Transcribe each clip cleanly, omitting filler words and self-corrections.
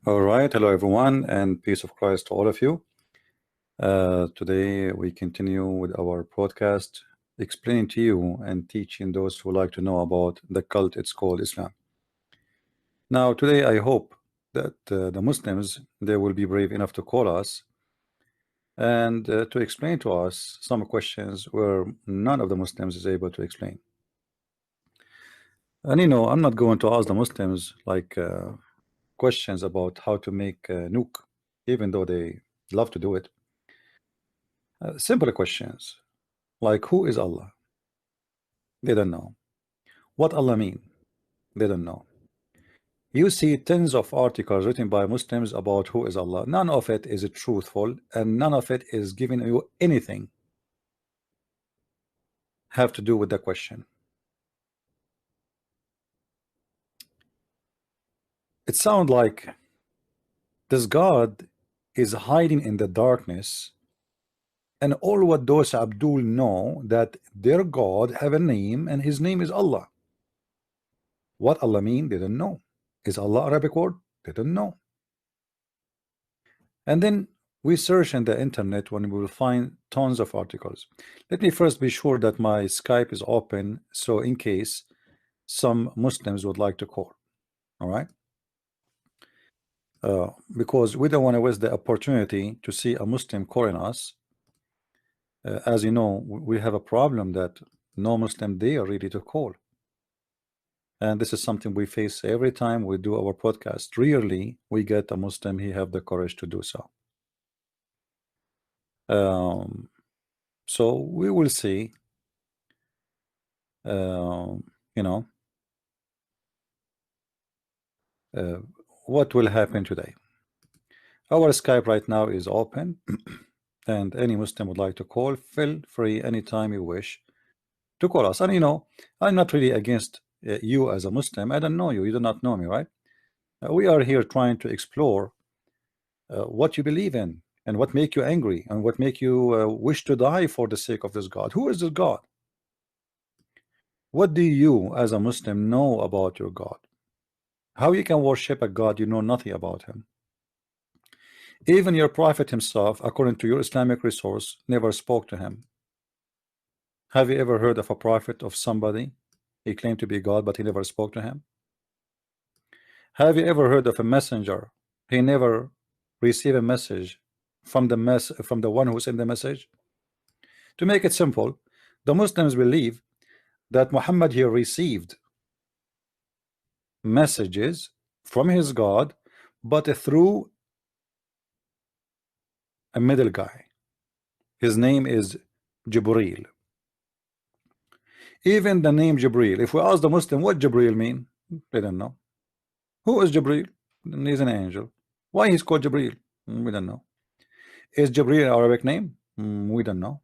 All right, hello everyone, and peace of Christ to all of you. Today we continue with our podcast, explaining to you and teaching those who like to know about the cult it's called Islam. Now, today I hope that the Muslims they will be brave enough to call us and to explain to us some questions where none of the Muslims is able to explain. And I'm not going to ask the Muslims like questions about how to make a nuke, even though they love to do it. Simple questions like who is Allah? They don't know. What Allah mean? They don't know. You see tens of articles written by Muslims about who is Allah. None of it is truthful and none of it is giving you anything have to do with the question. It sounds like this God is hiding in the darkness, and all what those Abdul know that their God have a name and his name is Allah. What Allah mean? They don't know. Is Allah Arabic word? They don't know. And then we search in the internet when we will find tons of articles. Let me first be sure that my Skype is open, so in case some Muslims would like to call. All right, because we don't want to waste the opportunity to see a Muslim calling us. As you know, we have a problem that no Muslim dare really to call, and this is something we face every time we do our podcast. Rarely we get a Muslim he have the courage to do so. So we will see. You know, what will happen today. Our Skype right now is open, and any Muslim would like to call, feel free anytime you wish to call us. And I'm not really against you as a Muslim. I don't know you. You do not know me, right? We are here trying to explore what you believe in and what make you angry and what make you wish to die for the sake of this God. Who is this God? What do you as a Muslim know about your God? How you can worship a God you know nothing about him? Even your prophet himself, according to your Islamic resource, never spoke to him. Have you ever heard of a prophet of somebody? He claimed to be God, but he never spoke to him. Have you ever heard of a messenger? He never received a message from the one who sent the message. To make it simple, the Muslims believe that Muhammad here received messages from his God, but through a middle guy. His name is Jibreel. Even the name Jibreel, if we ask the Muslim what Jibreel mean, they don't know. Who is Jibreel? He's an angel. Why he's called Jibreel? We don't know. Is Jibreel an Arabic name? We don't know.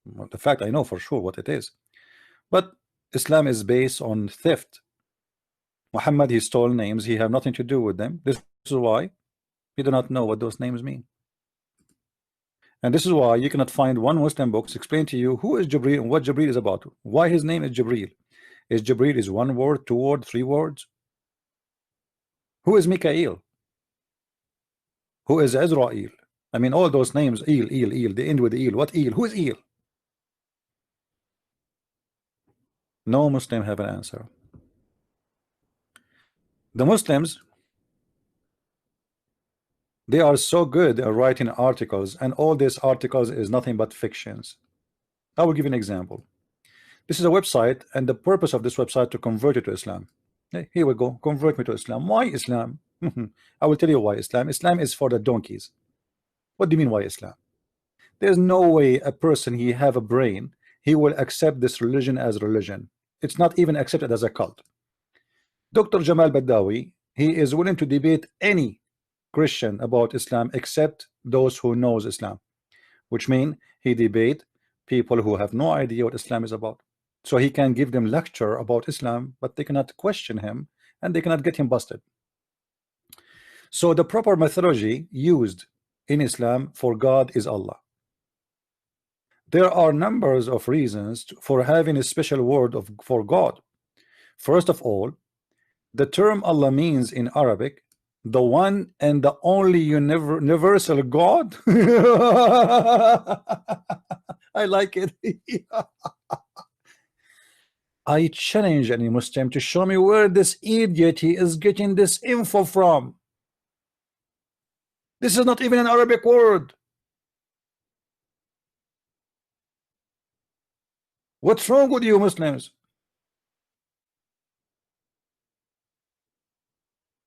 Well, the fact I know for sure what it is. But Islam is based on theft. Muhammad, he stole names. He have nothing to do with them. This is why we do not know what those names mean. And this is why you cannot find one Muslim books explain to you who is Jibreel and what Jibreel is about. Why his name is Jibreel. Is Jibreel is one word, two word, three words? Who is Mikael? Who is Israel? I mean, all those names, Eel, they end with Eel. What Eel? Who is Eel? No Muslim have an answer. The Muslims, they are so good at writing articles, and all these articles is nothing but fictions. I will give you an example. This is a website, and the purpose of this website to convert you to Islam. Hey, here we go. Convert me to Islam. Why Islam? I will tell you why Islam. Islam is for the donkeys. What do you mean why Islam? There's no way a person he have a brain he will accept this religion as religion. It's not even accepted as a cult. Dr. Jamal Badawi, he is willing to debate any Christian about Islam except those who knows Islam, which mean he debate people who have no idea what Islam is about. So he can give them lecture about Islam, but they cannot question him and they cannot get him busted. So the proper methodology used in Islam for God is Allah. There are numbers of reasons for having a special word for God. First of all, the term Allah means in Arabic The one and the only universal God. I like it. I challenge any Muslim to show me where this idiot he is getting this info from. This is not even an Arabic word. What's wrong with you Muslims?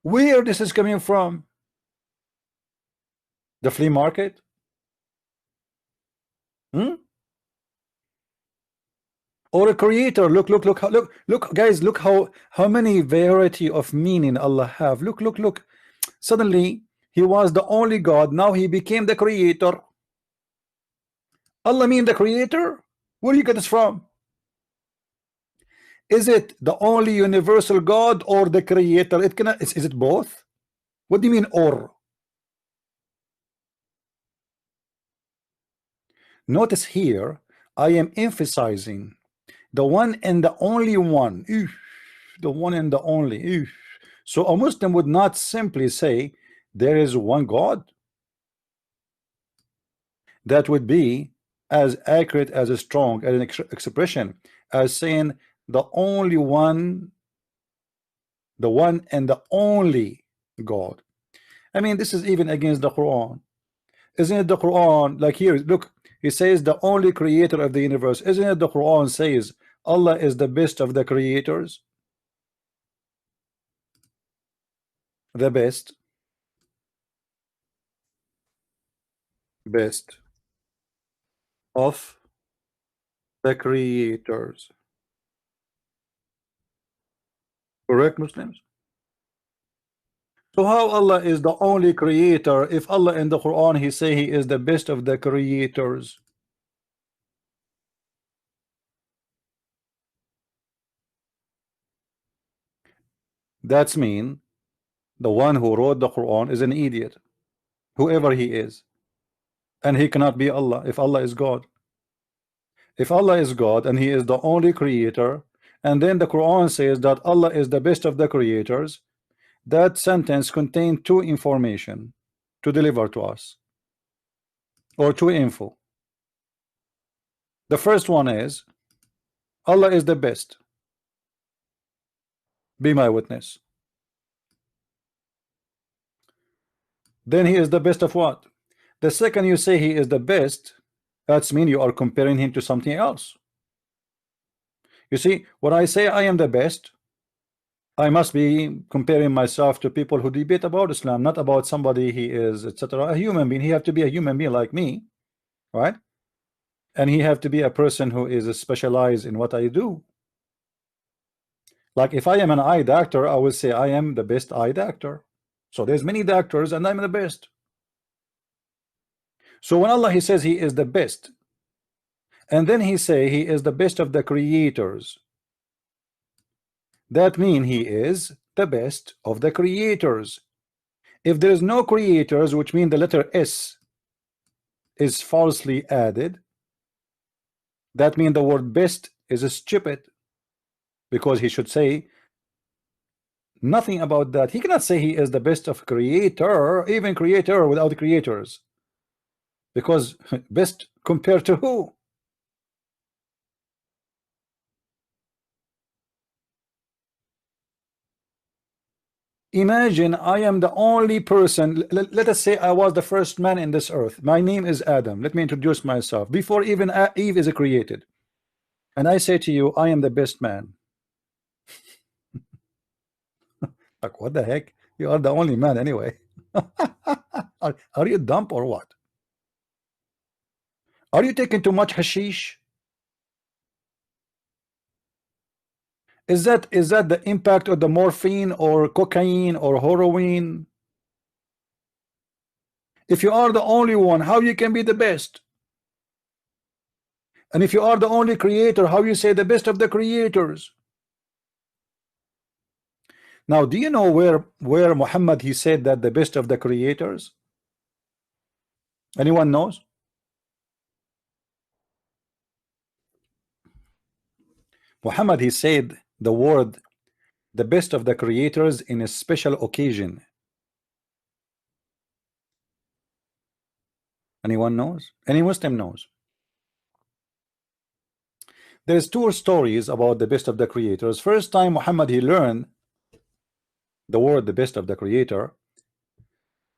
Where this is coming from? The flea market? Hmm? Or a creator? Look, guys, look how many variety of meaning Allah have. Look. Suddenly he was the only God, now he became the creator. Allah mean the creator? Where do you get this from? Is it the only universal God or the creator? It cannot, is it both? What do you mean or? Notice here I am emphasizing the one and the only one. The one and the only. So a Muslim would not simply say there is one God. That would be as accurate as a strong as an expression as saying the only one, the one and the only God. I mean, this is even against the Quran. Isn't it the Quran? Like here, look, he says the only creator of the universe. Isn't it the Quran says Allah is the best of the creators? The best of the creators. Correct, Muslims? So how Allah is the only creator if Allah in the Quran he say he is the best of the creators? That's mean the one who wrote the Quran is an idiot, whoever he is, and he cannot be Allah if Allah is God. If Allah is God and he is the only creator, and then the Quran says that Allah is the best of the creators, that sentence contains two information to deliver to us, or two info. The first one is Allah is the best. Be my witness. Then he is the best of what? The second you say he is the best, that's mean you are comparing him to something else. You see, when I say I am the best, I must be comparing myself to people who debate about Islam, not about somebody he is, etc. A human being. He have to be a human being like me, right? And he have to be a person who is specialized in what I do. Like if I am an eye doctor, I will say I am the best eye doctor. So there's many doctors and I'm the best. So when Allah he says he is the best, and then he say he is the best of the creators, that mean he is the best of the creators. If there is no creators, which mean the letter S is falsely added, that mean the word best is stupid, because he should say nothing about that. He cannot say he is the best of creator, even creator without creators, because best compared to who? Imagine I am the only person. Let us say I was the first man in this earth. My name is Adam. Let me introduce myself before even Eve is created, and I say to you I am the best man. Like, what the heck? You are the only man anyway. Are you dumb or what? Are you taking too much hashish? Is that the impact of the morphine or cocaine or heroin? If you are the only one, how you can be the best? And if you are the only creator, how you say the best of the creators? Now, do you know where Muhammad he said that the best of the creators? Anyone knows? Muhammad he said the word the best of the creators in a special occasion. Anyone knows? Any Muslim knows? There's two stories about the best of the creators. First time Muhammad he learned the word the best of the creator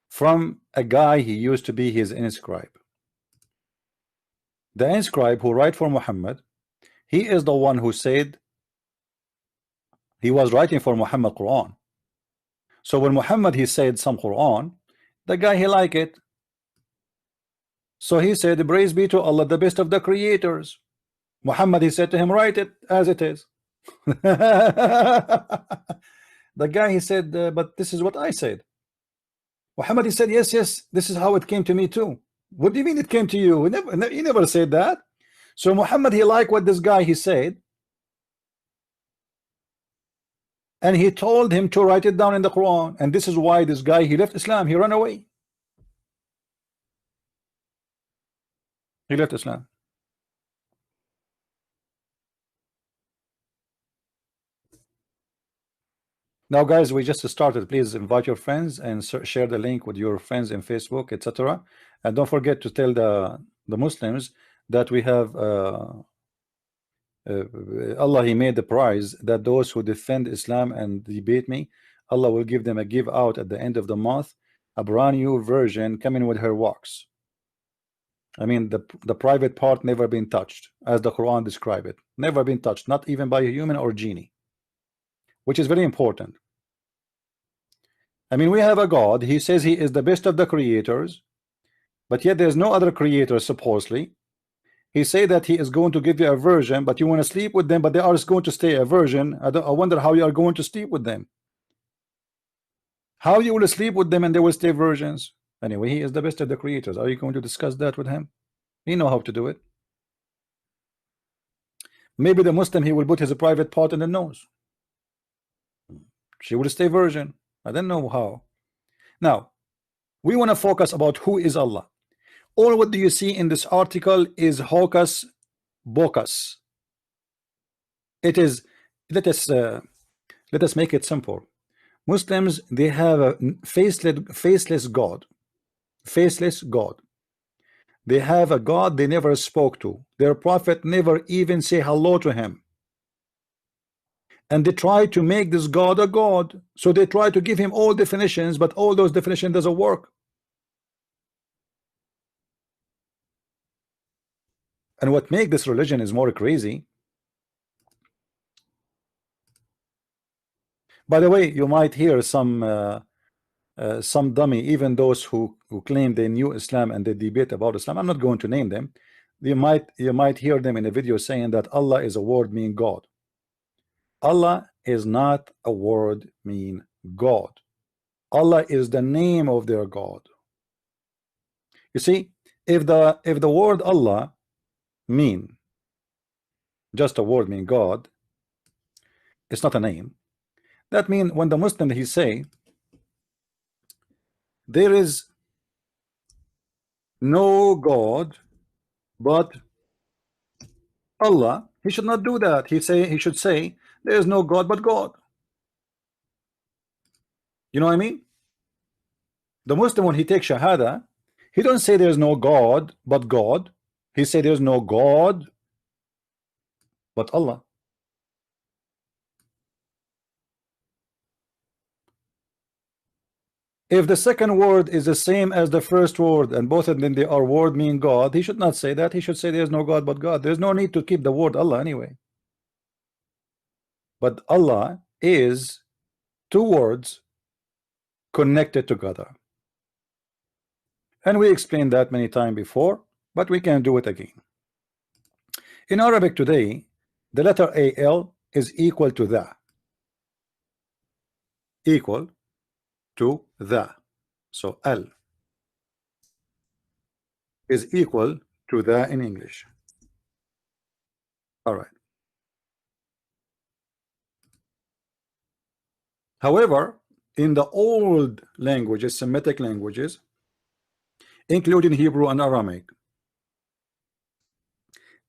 from a guy he used to be his inscribe. The inscribe who write for Muhammad, he is the one who said he was writing for Muhammad Quran. So when Muhammad he said some Quran, the guy he like it. So he said, praise be to Allah, the best of the creators. Muhammad he said to him, write it as it is. The guy he said, but this is what I said. Muhammad he said, yes, yes, this is how it came to me too. What do you mean it came to you? He never said that. So Muhammad he liked what this guy he said, and he told him to write it down in the Quran. And this is why this guy he left Islam. He ran away. He left Islam. Now guys, we just started. Please invite your friends and share the link with your friends in Facebook, etc. And don't forget to tell the Muslims that we have Allah he made the prize that those who defend Islam and debate me, Allah will give them a give out at the end of the month, a brand new version coming with her walks. I mean the private part never been touched, as the Quran describe it, never been touched, not even by a human or genie, which is very important. I mean, we have a God, he says he is the best of the creators, but yet there's no other creator supposedly. He say that he is going to give you a version, but you want to sleep with them, but they are going to stay a version. I wonder how you are going to sleep with them. How you will sleep with them and they will stay virgins? Anyway, he is the best of the creators. Are you going to discuss that with him? He know how to do it. Maybe the Muslim he will put his private part in the nose. She will stay virgin. I don't know how. Now, we want to focus about who is Allah. All what do you see in this article is hocus pocus. It is, let us make it simple. Muslims, they have a faceless God. Faceless God. They have a God they never spoke to. Their prophet never even say hello to him. And they try to make this God a God. So they try to give him all definitions, but all those definitions doesn't work. And what make this religion is more crazy. By the way, you might hear some dummy, even those who claim they knew Islam and they debate about Islam. I'm not going to name them. You might hear them in a video saying that Allah is a word mean God. Allah is not a word mean God. Allah is the name of their God. You see, if the word Allah mean just a word mean God, it's not a name. That means when the Muslim he say there is no God but Allah, he should not do that. He should say there is no God but God. You know what I mean? The Muslim when he takes Shahada, he don't say there's no God but God. He say there's no God but Allah. If the second word is the same as the first word and both of them they are word mean God, he should not say that. He should say there's no God but God. There's no need to keep the word Allah anyway. But Allah is two words connected together. And we explained that many times before, but we can do it again. In Arabic today, the letter AL is equal to the. Equal to the. So L is equal to the in English. All right. However, in the old languages, Semitic languages, including Hebrew and Aramaic,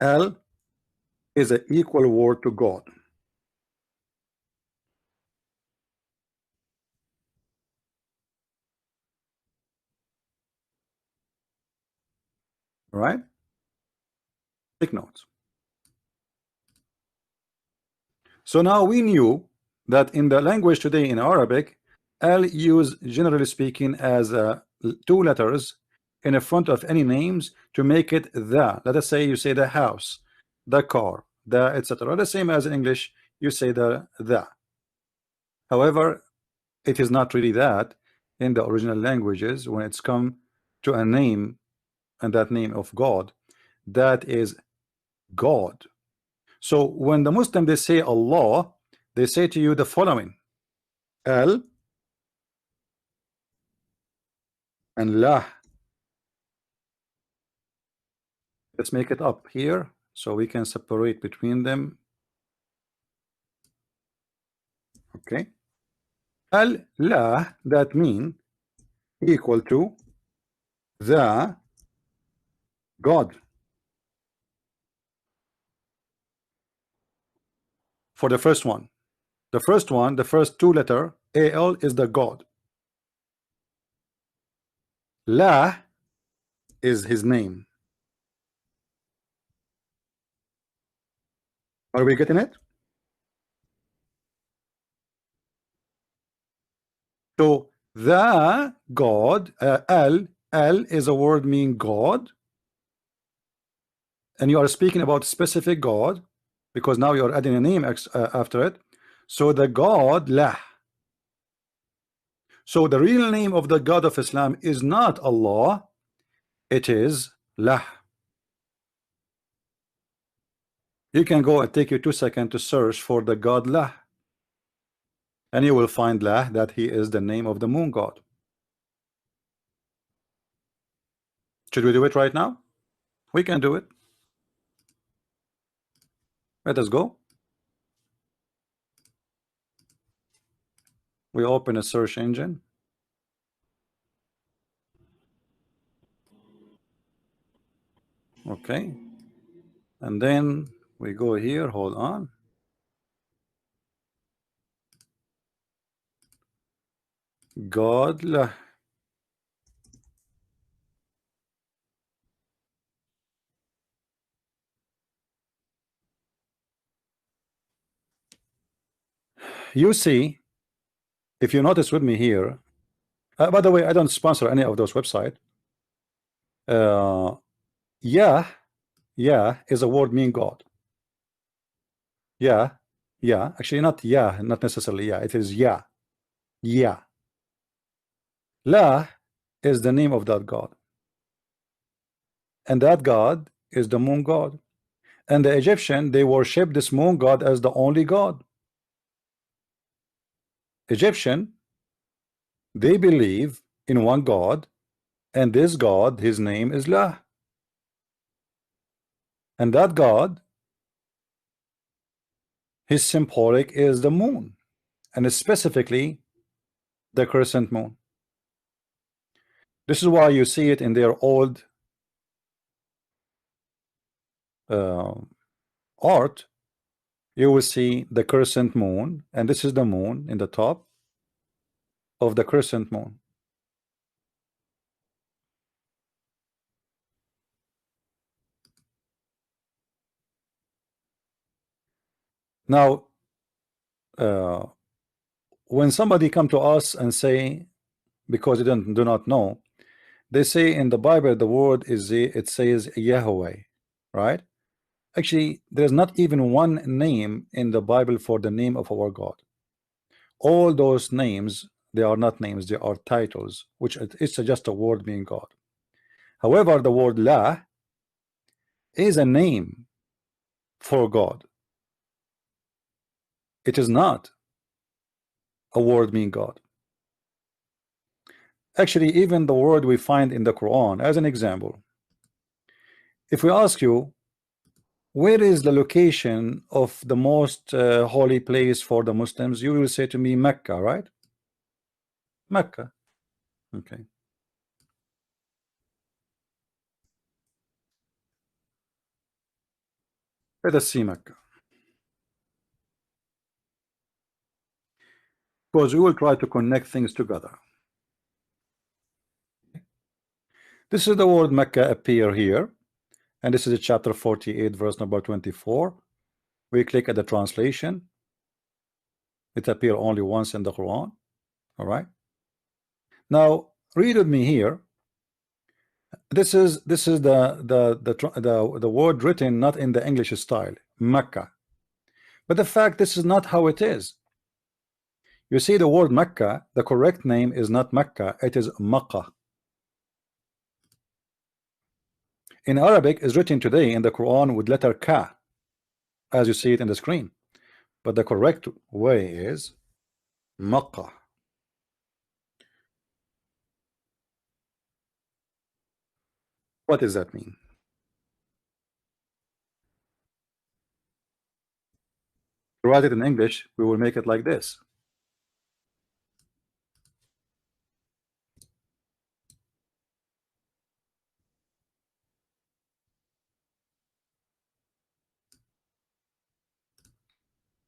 L is an equal word to God. right? Take notes. So now we knew that in the language today in Arabic, al used generally speaking as two letters in the front of any names to make it the. Let us say you say the house, the car, the etc. The same as in English, you say the. However, it is not really that in the original languages when it's come to a name and that name of God, that is God. So when the Muslim they say Allah, they say to you the following: Al and Lah. Let's make it up here so we can separate between them. Okay. Al Lah, that mean equal to the God. For the first one, the first two letter Al is the God. Lah is his name. Are we getting it? So the God, al is a word meaning God, and you are speaking about specific God because now you are adding a name after it. So the God Lah. So the real name of the God of Islam is not Allah, it is Lah. You can go and take you 2 seconds to search for the God Lah, and you will find Lah, that he is the name of the moon god. Should we do it right now? We can do it. Let us go. We open a search engine. Okay. And then we go here, hold on. God Lah. You see, if you notice with me here, by the way, I don't sponsor any of those websites. Yeah is a word mean God. Yeah, actually not not necessarily it is yeah. La is the name of that God, and that God is the moon god, and the Egyptian they worship this moon god as the only God. Egyptian, they believe in one God, and this God, his name is La, and that God, his symbolic is the moon, and specifically the crescent moon. This is why you see it in their old art. You will see the crescent moon, and this is the moon in the top of the crescent moon. Now when somebody come to us and say, because they do not know, they say in the Bible the word is it says Yahweh, right? Actually, there's not even one name in the Bible for the name of our God. All those names, they are not names, they are titles, which it's just a word meaning God. However, the word La is a name for God. It is not a word meaning God. Actually, even the word we find in the Quran, as an example, if we ask you, where is the location of the most holy place for the Muslims, you will say to me Mecca, right? Mecca. Okay. Let us see Mecca, because we will try to connect things together. This is the word Mecca appear here. and this is chapter 48, verse number 24. We click at the translation. It appears only once in the Quran. All right. Now read with me here. This is the word written not in the English style, Mecca. But the fact this is not how it is. You see the word Mecca, the correct name is not Mecca, it is Makkah. In Arabic is written today in the Quran with letter Ka, as you see it in the screen. But the correct way is Makkah. What does that mean? To write it in English, we will make it like this.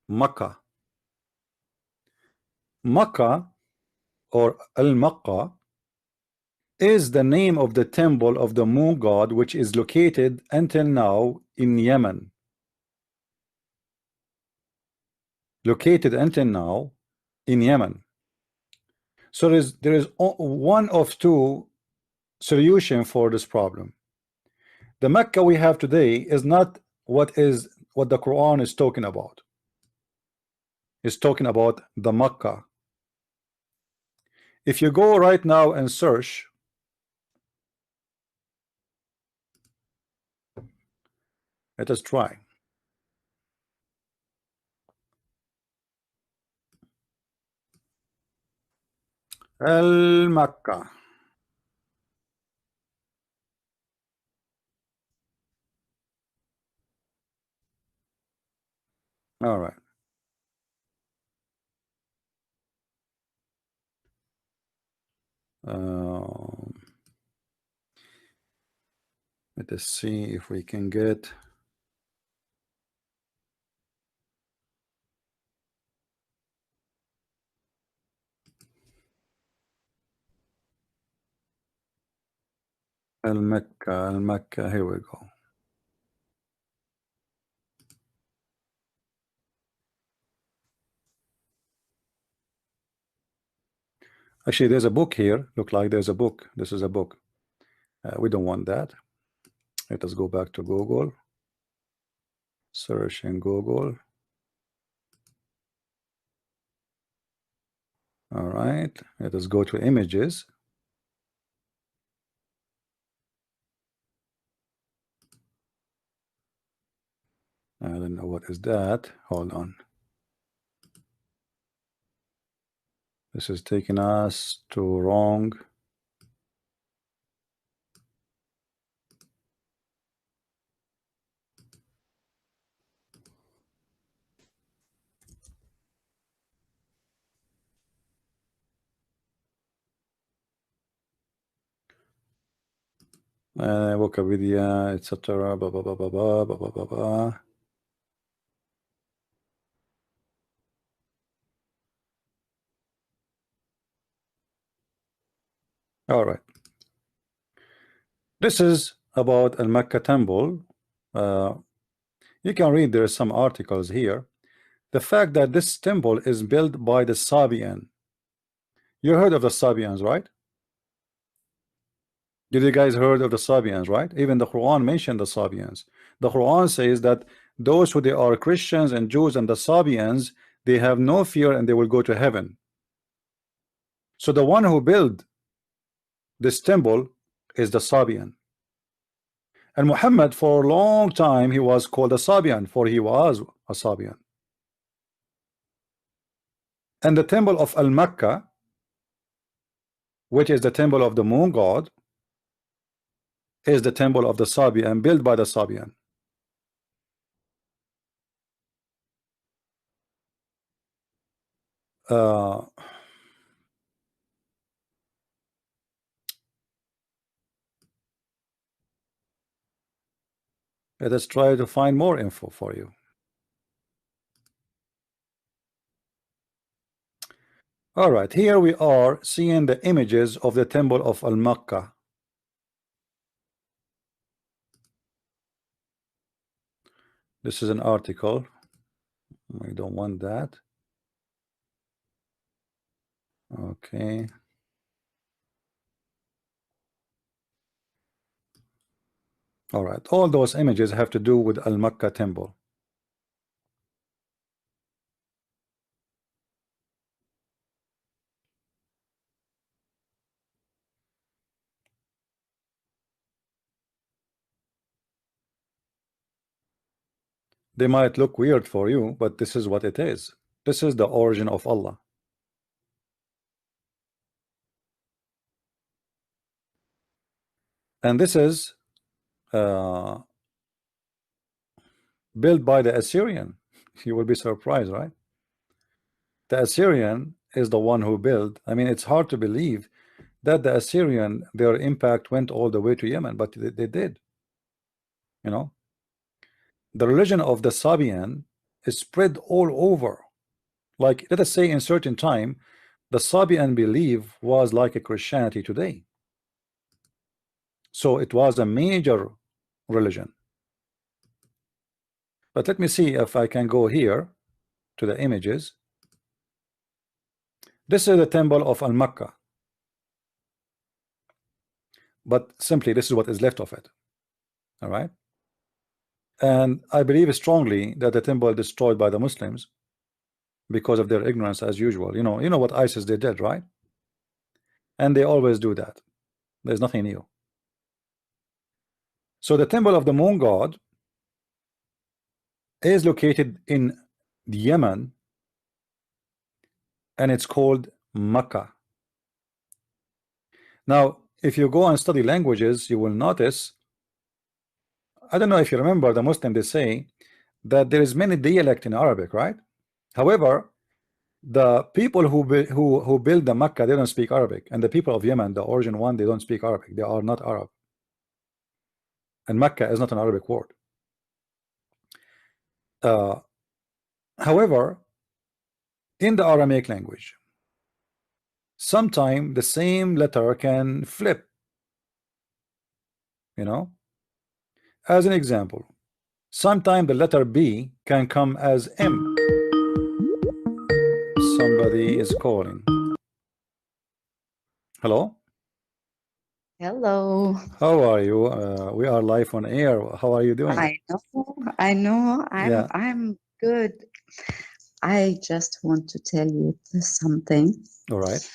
Makkah. Makkah or Al-Makkah is the name of the temple of the moon god, which is located until now in Yemen. Located until now in Yemen. So there is one of two solution for this problem. The Mecca we have today is not what the Quran is talking about. It's talking about the Mecca. If you go right now and search, let us try. Al-Makkah. All right. Let us see if we can get Al-Makkah. Al-Makkah. Here we go. Actually, there's a book here. Look like there's a book. This is a book. We don't want that. Let us go back to Google. Search in Google. All right. Let us go to images. I don't know what is that. Hold on. This is taking us to wrong. Wikipedia, etc. Blah, blah, blah, blah, blah, blah, blah, blah, blah. All right. This is about Al Mecca temple. You can read, there are some articles here. The fact that this temple is built by the Sabian. You heard of the Sabians, right? Did you guys heard of the Sabians, right? Even the Quran mentioned the Sabians. The Quran says that those who they are Christians and Jews and the Sabians, they have no fear and they will go to heaven. So the one who built this temple is the Sabian. And Muhammad, for a long time, he was called a Sabian, for he was a Sabian. And the temple of Al-Makkah, which is the temple of the moon god, is the temple of the Sabian, built by the Sabian. Let us try to find more info for you. All right, here we are seeing the images of the temple of Al-Makkah. This is an article. We don't want that. Okay. All right. All those images have to do with Al-Makkah temple. They might look weird for you, but this is what it is. This is the origin of Allah. And this is built by the Assyrian. You will be surprised, right? The Assyrian is the one who built. I mean, it's hard to believe that the Assyrian, their impact went all the way to Yemen, but they did. You know, the religion of the Sabian is spread all over. Like, let us say in certain time, the Sabian belief was like a Christianity today. So it was a major religion. But let me see if I can go here to the images. This is the temple of Al-Makkah. But simply, this is what is left of it. All right. And I believe strongly that the temple destroyed by the Muslims because of their ignorance, as usual. You know what ISIS they did, right? And they always do that. There's nothing new. So the temple of the moon god is located in Yemen, and it's called Makkah. Now, if you go and study languages, you will notice, I don't know if you remember, the Muslim, they say that there is many dialect in Arabic, right? However, the people who build the Makkah, they don't speak Arabic, and the people of Yemen, the origin one, they don't speak Arabic. They are not Arab, and Makkah is not an Arabic word. However, in the Aramaic language, sometimes the same letter can flip. You know, as an example, sometimes the letter B can come as M. Somebody is calling. Hello. Hello. How are you? We are live on air. How are you doing? I know. Yeah. I'm good. I just want to tell you something. All right.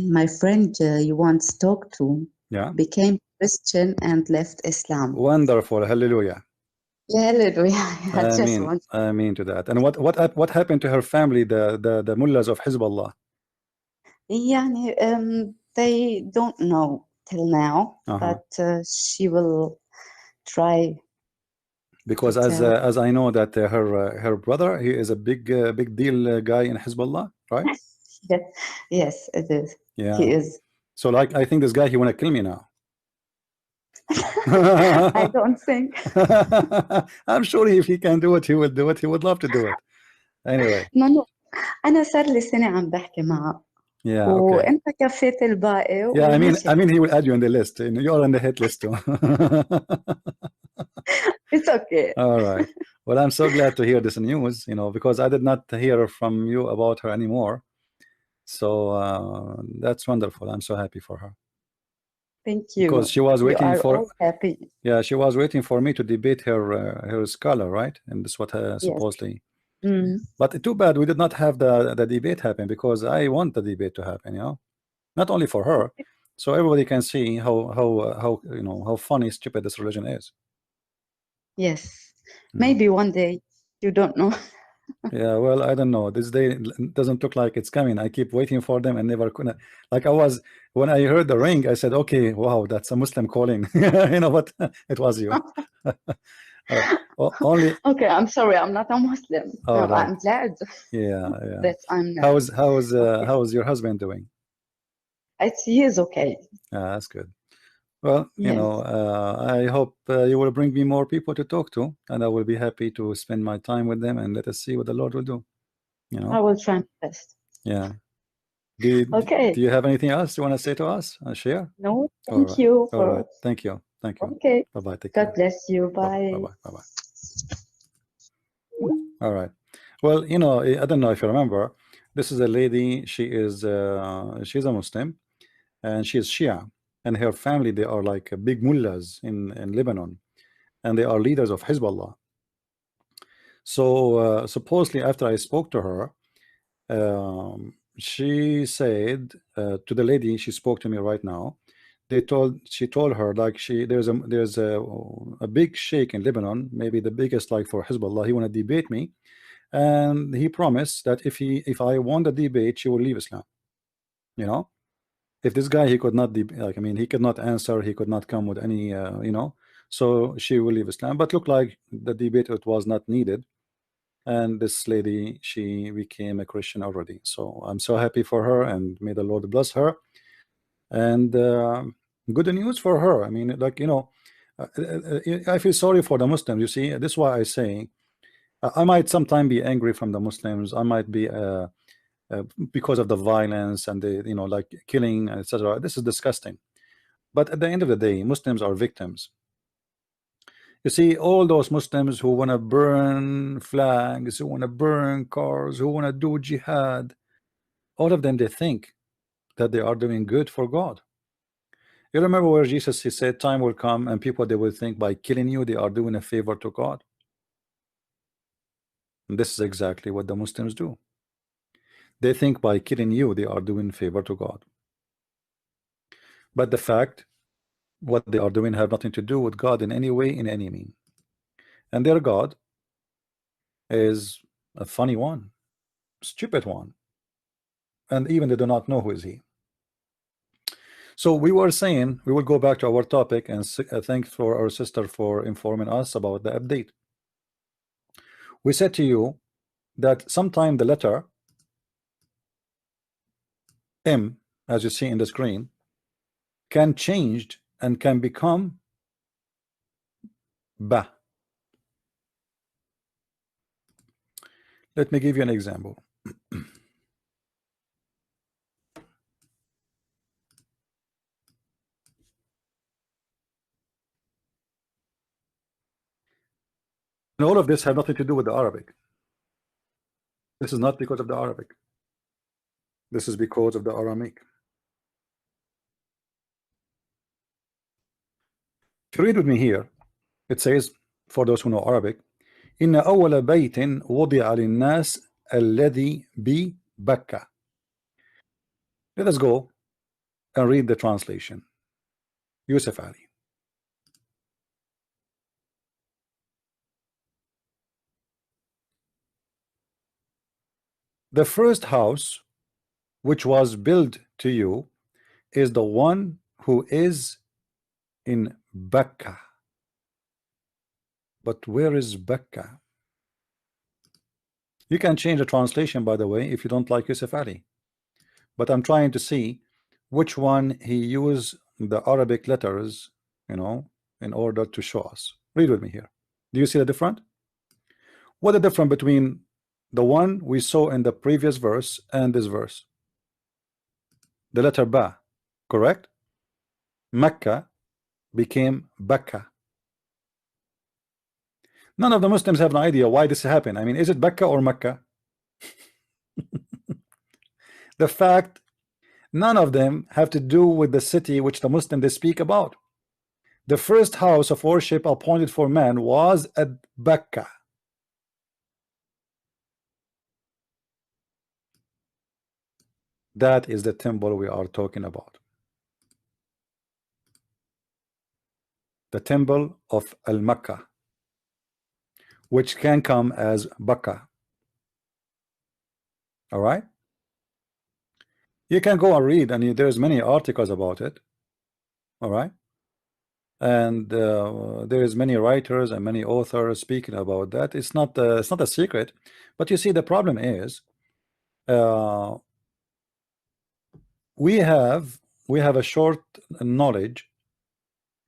My friend you once talked to became Christian and left Islam. Wonderful. Hallelujah. Hallelujah. I mean to that. And what happened to her family, the mullahs of Hezbollah? They don't know till now, but she will try. Because as I know that her brother, he is a big deal guy in Hezbollah, right? Yes, it is. Yeah, he is. So like, I think this guy, he wanna kill me now. I don't think. I'm sure if he can do it, he will do it. He would love to do it. Anyway. No. أنا صار لي سنة عم بحكي معه. Yeah, okay. وأنت كفيت الباقي. Yeah, I mean he will add you on the list. You are on the hit list too. It's okay. All right. Well, I'm so glad to hear this news, because I did not hear from you about her anymore. So that's wonderful. I'm so happy for her. Thank you. Because she was waiting for. All happy. Yeah, she was waiting for me to debate her scholar, right? And this what supposedly. Yes. But too bad we did not have the debate happen, because I want the debate to happen. Not only for her, so everybody can see how funny, stupid this religion is. Yes, maybe one day. You don't know. Yeah, well, I don't know. This day doesn't look like it's coming. I keep waiting for them and never could. Like when I heard the ring, I said, "Okay, wow, that's a Muslim calling." You know what? It was you. Only. Okay, I'm sorry. I'm not a Muslim. Oh, no, right. I'm glad. Yeah. That I'm not. How's your husband doing? He is okay. That's good. Well, yes. I hope you will bring me more people to talk to, and I will be happy to spend my time with them, and let us see what the Lord will do. I will try my best. Yeah. Do you have anything else you want to say to us? Share? No, thank you. All right. Thank you. Okay. Bye-bye. Take God care. bless you. Bye. Bye-bye. All right. Well, you know, I don't know if you remember. This is a lady. She's a Muslim, and she is Shia, and her family, they are like big mullahs in Lebanon, and they are leaders of Hezbollah. So supposedly, after I spoke to her, she said to the lady she spoke to me right now, she told her like there's a big sheikh in Lebanon, maybe the biggest like for Hezbollah. He want to debate me, and he promised that if I won the debate, she will leave Islam. You know, if this guy, he could not like, I mean, he could not answer, he could not come with any you know, so she will leave Islam. But look like the debate, it was not needed, and this lady, she became a Christian already. So I'm so happy for her, and may the Lord bless her. And good news for her. I mean, like, you know, I feel sorry for the Muslims. You see, this is why I say I might sometime be angry from the Muslims. I might be because of the violence and the, you know, like killing, etc. This is disgusting. But at the end of the day, Muslims are victims. You see, all those Muslims who want to burn flags, who want to burn cars, who want to do jihad, all of them, they think that they are doing good for God. You remember where Jesus, he said, time will come and people, they will think by killing you, they are doing a favor to God. And this is exactly what the Muslims do. They think by killing you, they are doing favor to God. But the fact, what they are doing have nothing to do with God in any way, in any mean. And their God is a funny one, stupid one. And even they do not know who is he. So we were saying we will go back to our topic, and thanks for our sister for informing us about the update. We said to you that sometime the letter M, as you see in the screen, can change and can become Ba. Let me give you an example. And all of this have nothing to do with the Arabic. This is not because of the Arabic. This is because of the Aramaic. If you read with me here, it says, for those who know Arabic, إن أول بيت وضع للناس الذي ببكة. Let us go and read the translation. Yusuf Ali. The first house which was built to you is the one who is in Bakka. But where is Bakka? You can change the translation, by the way, if you don't like Yusuf Ali. But I'm trying to see which one he used the Arabic letters, you know, in order to show us. Read with me here. Do you see the difference? What the difference between the one we saw in the previous verse and this verse? The letter Ba, correct? Mecca became Bakka. None of the Muslims have an idea why this happened. I mean, is it Bakka or Mecca? The fact, none of them have to do with the city which the Muslims they speak about. The first house of worship appointed for man was at Bakka. That is the temple we are talking about. The temple of Al-Makkah, which can come as Bakka. All right? You can go and read, and there's many articles about it. All right? And there is many writers and many authors speaking about that. It's not a secret. But you see, the problem is we have a short knowledge,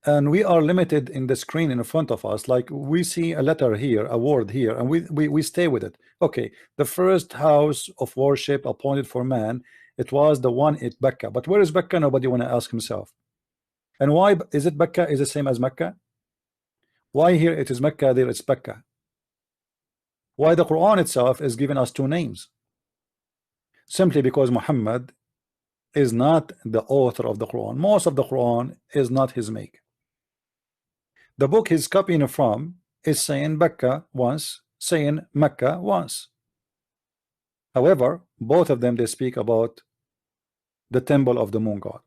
and we are limited in the screen in front of us. Like, we see a letter here, a word here, and we stay with it. Okay, the first house of worship appointed for man, it was the one at Becca. But where is Becca? Nobody want to ask himself. And why is it Becca is the same as Mecca? Why here it is Mecca, there it's Becca? Why the Quran itself is giving us two names? Simply because Muhammad is not the author of the Quran. Most of the Quran is not his make. The book he's copying from is saying Mecca once, saying Mecca once. However, both of them, they speak about the temple of the moon god.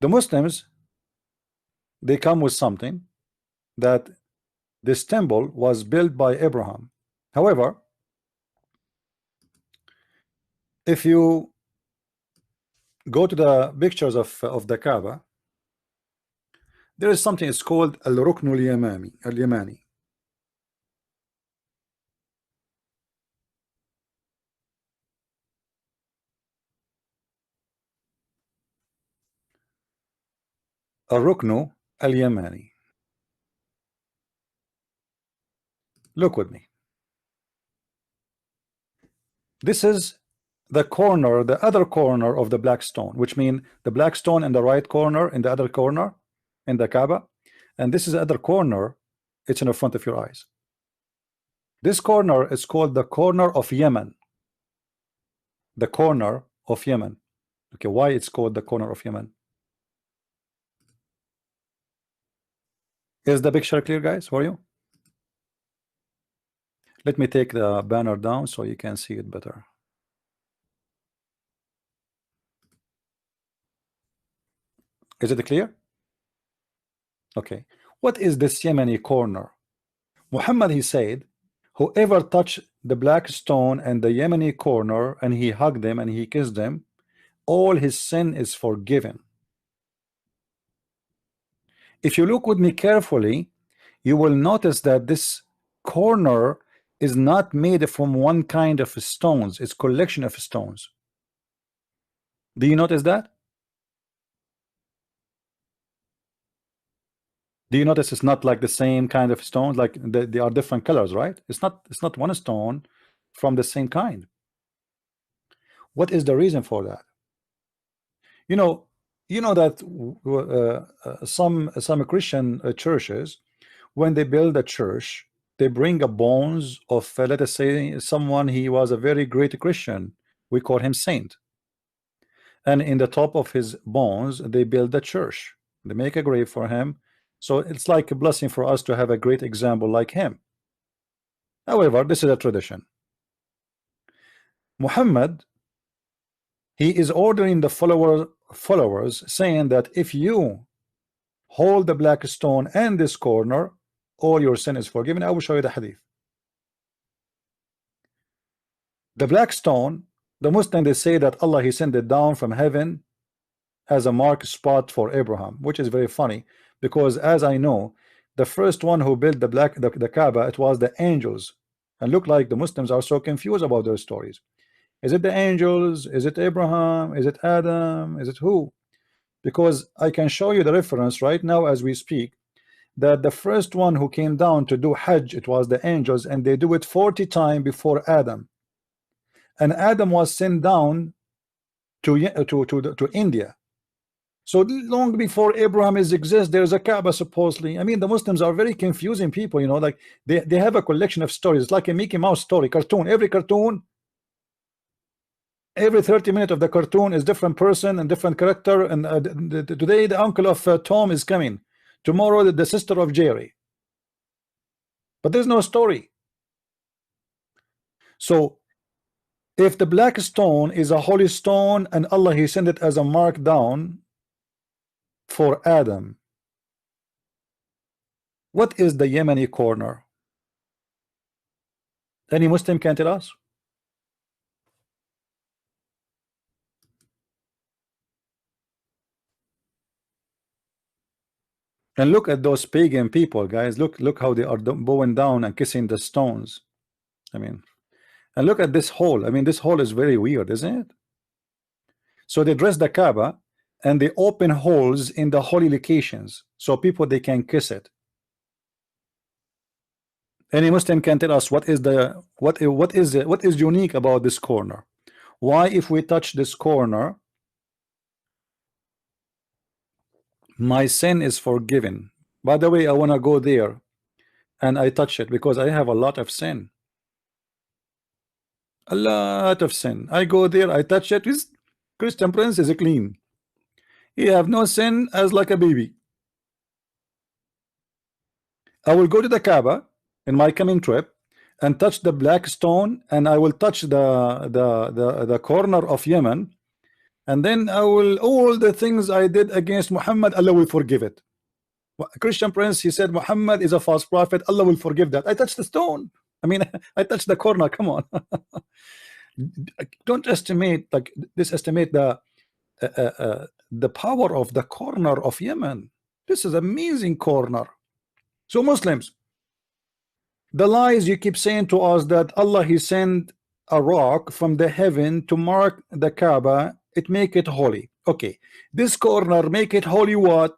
The Muslims, they come with something that this temple was built by Abraham. However, if you go to the pictures of the Kaaba, there is something, it's called al-Rukn al-Yamani. Al-Rukn al-Yamani. Look with me. This is the corner, the other corner of the black stone, which means the black stone in the right corner, in the other corner in the Kaaba, and this is the other corner, it's in the front of your eyes. This corner is called the corner of Yemen. The corner of Yemen. Okay, why it's called the corner of Yemen? Is the picture clear, guys, for you? Let me take the banner down so you can see it better. Is it clear? Okay. What is this Yemeni corner? Muhammad, he said, whoever touched the black stone and the Yemeni corner and he hugged them and he kissed them, all his sin is forgiven. If you look with me carefully, you will notice that this corner is not made from one kind of stones, it's collection of stones. Do you notice that? Do you notice it's not like the same kind of stones, like they are different colors, right? It's not one stone from the same kind. What is the reason for that? You know that some Christian churches, when they build a church, they bring a bones of let us say someone, he was a very great Christian, we call him saint, and in the top of his bones they build a church, they make a grave for him. So it's like a blessing for us to have a great example like him. However, this is a tradition. Muhammad, he is ordering the followers, saying that if you hold the black stone and this corner, all your sin is forgiven. I will show you the hadith. The black stone, the Muslims, they say that Allah, he sent it down from heaven as a mark spot for Abraham, which is very funny because, as I know, the first one who built the Kaaba, it was the angels, and look like the Muslims are so confused about their stories. Is it the angels? Is it Abraham? Is it Adam? Is it who? Because I can show you the reference right now as we speak, that the first one who came down to do Hajj, it was the angels, and they do it 40 times before Adam, and Adam was sent down to India. So long before Abraham exists, there's a Kaaba supposedly. I mean, the Muslims are very confusing people, you know, like they have a collection of stories. It's like a Mickey Mouse story, cartoon. Every cartoon, every 30 minutes of the cartoon is different person and different character. And today the uncle of Tom is coming. Tomorrow the sister of Jerry. But there's no story. So if the black stone is a holy stone and Allah, he sent it as a mark down for Adam, what is the Yemeni corner? Any Muslim can tell us? And look at those pagan people, guys. Look how they are bowing down and kissing the stones. I mean, and look at this hole. I mean, this hole is very weird, isn't it? So they dress the Kaaba and they open holes in the holy locations so people, they can kiss it. Any Muslim can tell us what is unique about this corner? Why, if we touch this corner, My sin is forgiven. By the way, I want to go there and I touch it because I have a lot of sin. A lot of sin. I go there, I touch it. His Christian Prince is clean. He have no sin as like a baby. I will go to the Kaaba in my coming trip and touch the black stone, and I will touch the corner of Yemen, and then I will all the things I did against Muhammad, Allah will forgive it. Christian Prince, he said Muhammad is a false prophet, Allah will forgive that. I touched the stone. I mean, I touched the corner. Come on. Don't estimate like this. Estimate the power of the corner of Yemen. This is amazing corner. So Muslims, the lies you keep saying to us that Allah he sent a rock from the heaven to mark the Kaaba, it make it holy. Okay, this corner make it holy. What?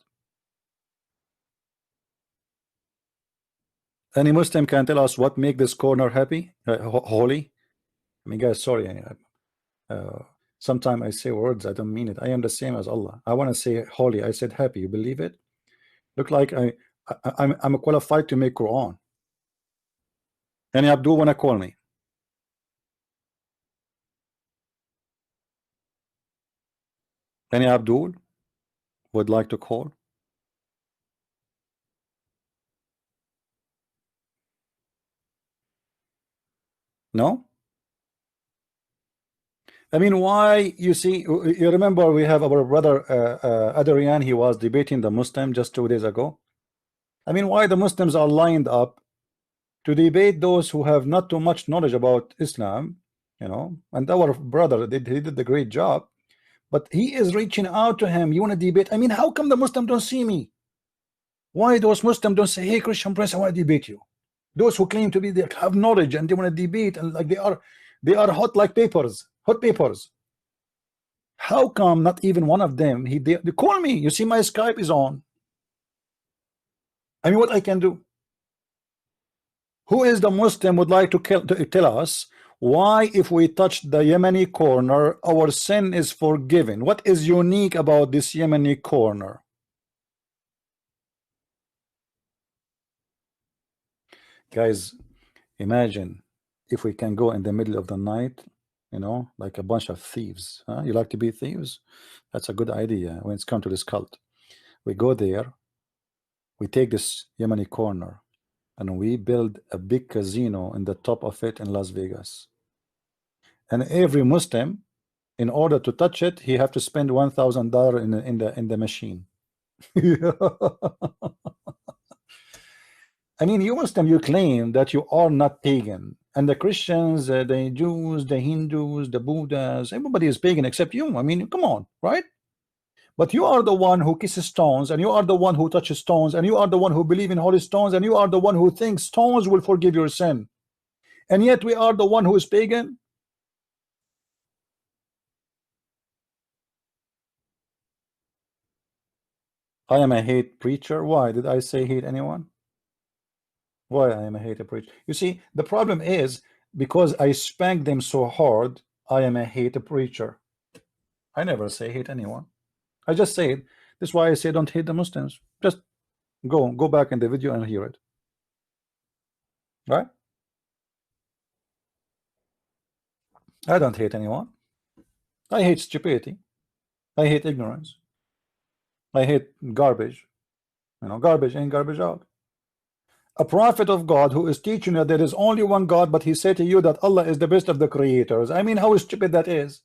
Any Muslim can tell us what make this corner happy, holy? I mean, guys, sorry. Sometimes I say words I don't mean it. I am the same as Allah. I want to say holy. I said happy. You believe it? Look like I'm qualified to make Quran. Any Abdul wanna call me? Any Abdul would like to call? No? I mean, why? You see, you remember we have our brother Adrian, he was debating the Muslim just 2 days ago. I mean, why the Muslims are lined up to debate those who have not too much knowledge about Islam, you know? And our brother, he did a great job, but he is reaching out to him. You want to debate? I mean, how come the Muslim don't see me? Why those Muslims don't say, hey, Christian Prince, I want to debate you? Those who claim to be there have knowledge and they want to debate, and like they are hot like papers, hot papers. How come not even one of them? They call me. You see, my Skype is on. I mean, what I can do? Who is the Muslim would like to tell us why, if we touch the Yemeni corner, our sin is forgiven? What is unique about this Yemeni corner? Guys, imagine if we can go in the middle of the night, you know, like a bunch of thieves. Huh? You like to be thieves? That's a good idea when it's come to this cult. We go there, we take this Yemeni corner, and we build a big casino in the top of it in Las Vegas. And every Muslim, in order to touch it, he have to spend $1,000 in the machine. I mean, you Muslim, you claim that you are not pagan, and the Christians, the Jews, the Hindus, the Buddhas, everybody is pagan except you. I mean, come on, right? But you are the one who kisses stones, and you are the one who touches stones, and you are the one who believes in holy stones, and you are the one who thinks stones will forgive your sin. And yet we are the one who is pagan. I am a hate preacher. Why did I say hate anyone? Why I am a hate preacher? You see, the problem is because I spank them so hard, I am a hate preacher. I never say hate anyone. I just say it. This is why I say don't hate the Muslims. Just go back in the video and hear it. Right? I don't hate anyone. I hate stupidity. I hate ignorance. I hate garbage. You know, garbage in, garbage out. A prophet of God who is teaching that there is only one God, but he said to you that Allah is the best of the creators. I mean, how stupid that is.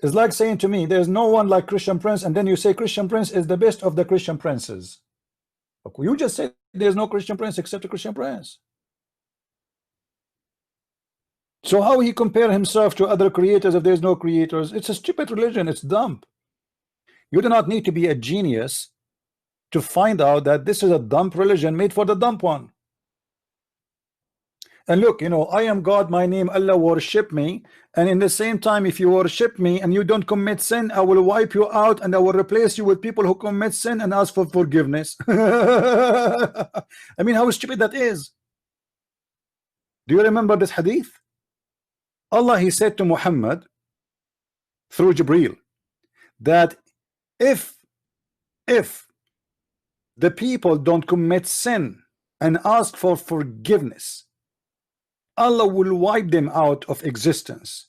It's like saying to me, there's no one like Christian Prince, and then you say Christian Prince is the best of the Christian princes. You just said there's no Christian Prince except a Christian Prince. So how he compare himself to other creators if there's no creators? It's a stupid religion. It's dumb. You do not need to be a genius to find out that this is a dumb religion made for the dumb one. And look, you know, I am God, my name Allah, worship me. And in the same time, if you worship me and you don't commit sin, I will wipe you out and I will replace you with people who commit sin and ask for forgiveness. I mean, how stupid that is. Do you remember this hadith? Allah, he said to Muhammad through Jibreel, that if the people don't commit sin and ask for forgiveness, Allah will wipe them out of existence,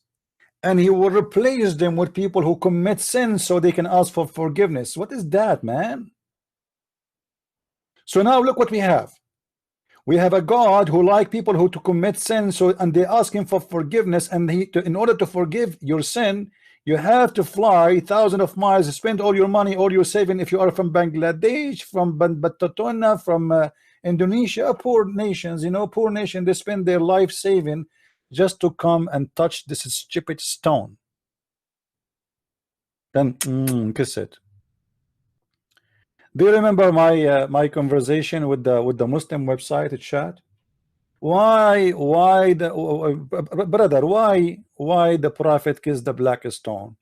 and He will replace them with people who commit sin so they can ask for forgiveness. What is that, man? So now look what we have. We have a God who like people who to commit sin, so and they ask Him for forgiveness, and in order to forgive your sin, you have to fly thousands of miles, spend all your money, all your saving. If you are from Bangladesh, from Battatona, from Indonesia, poor nations, you know, poor nation, they spend their life saving just to come and touch this stupid stone. Then kiss it. Do you remember my my conversation with the Muslim website chat? Why the brother? Why the Prophet kissed the black stone?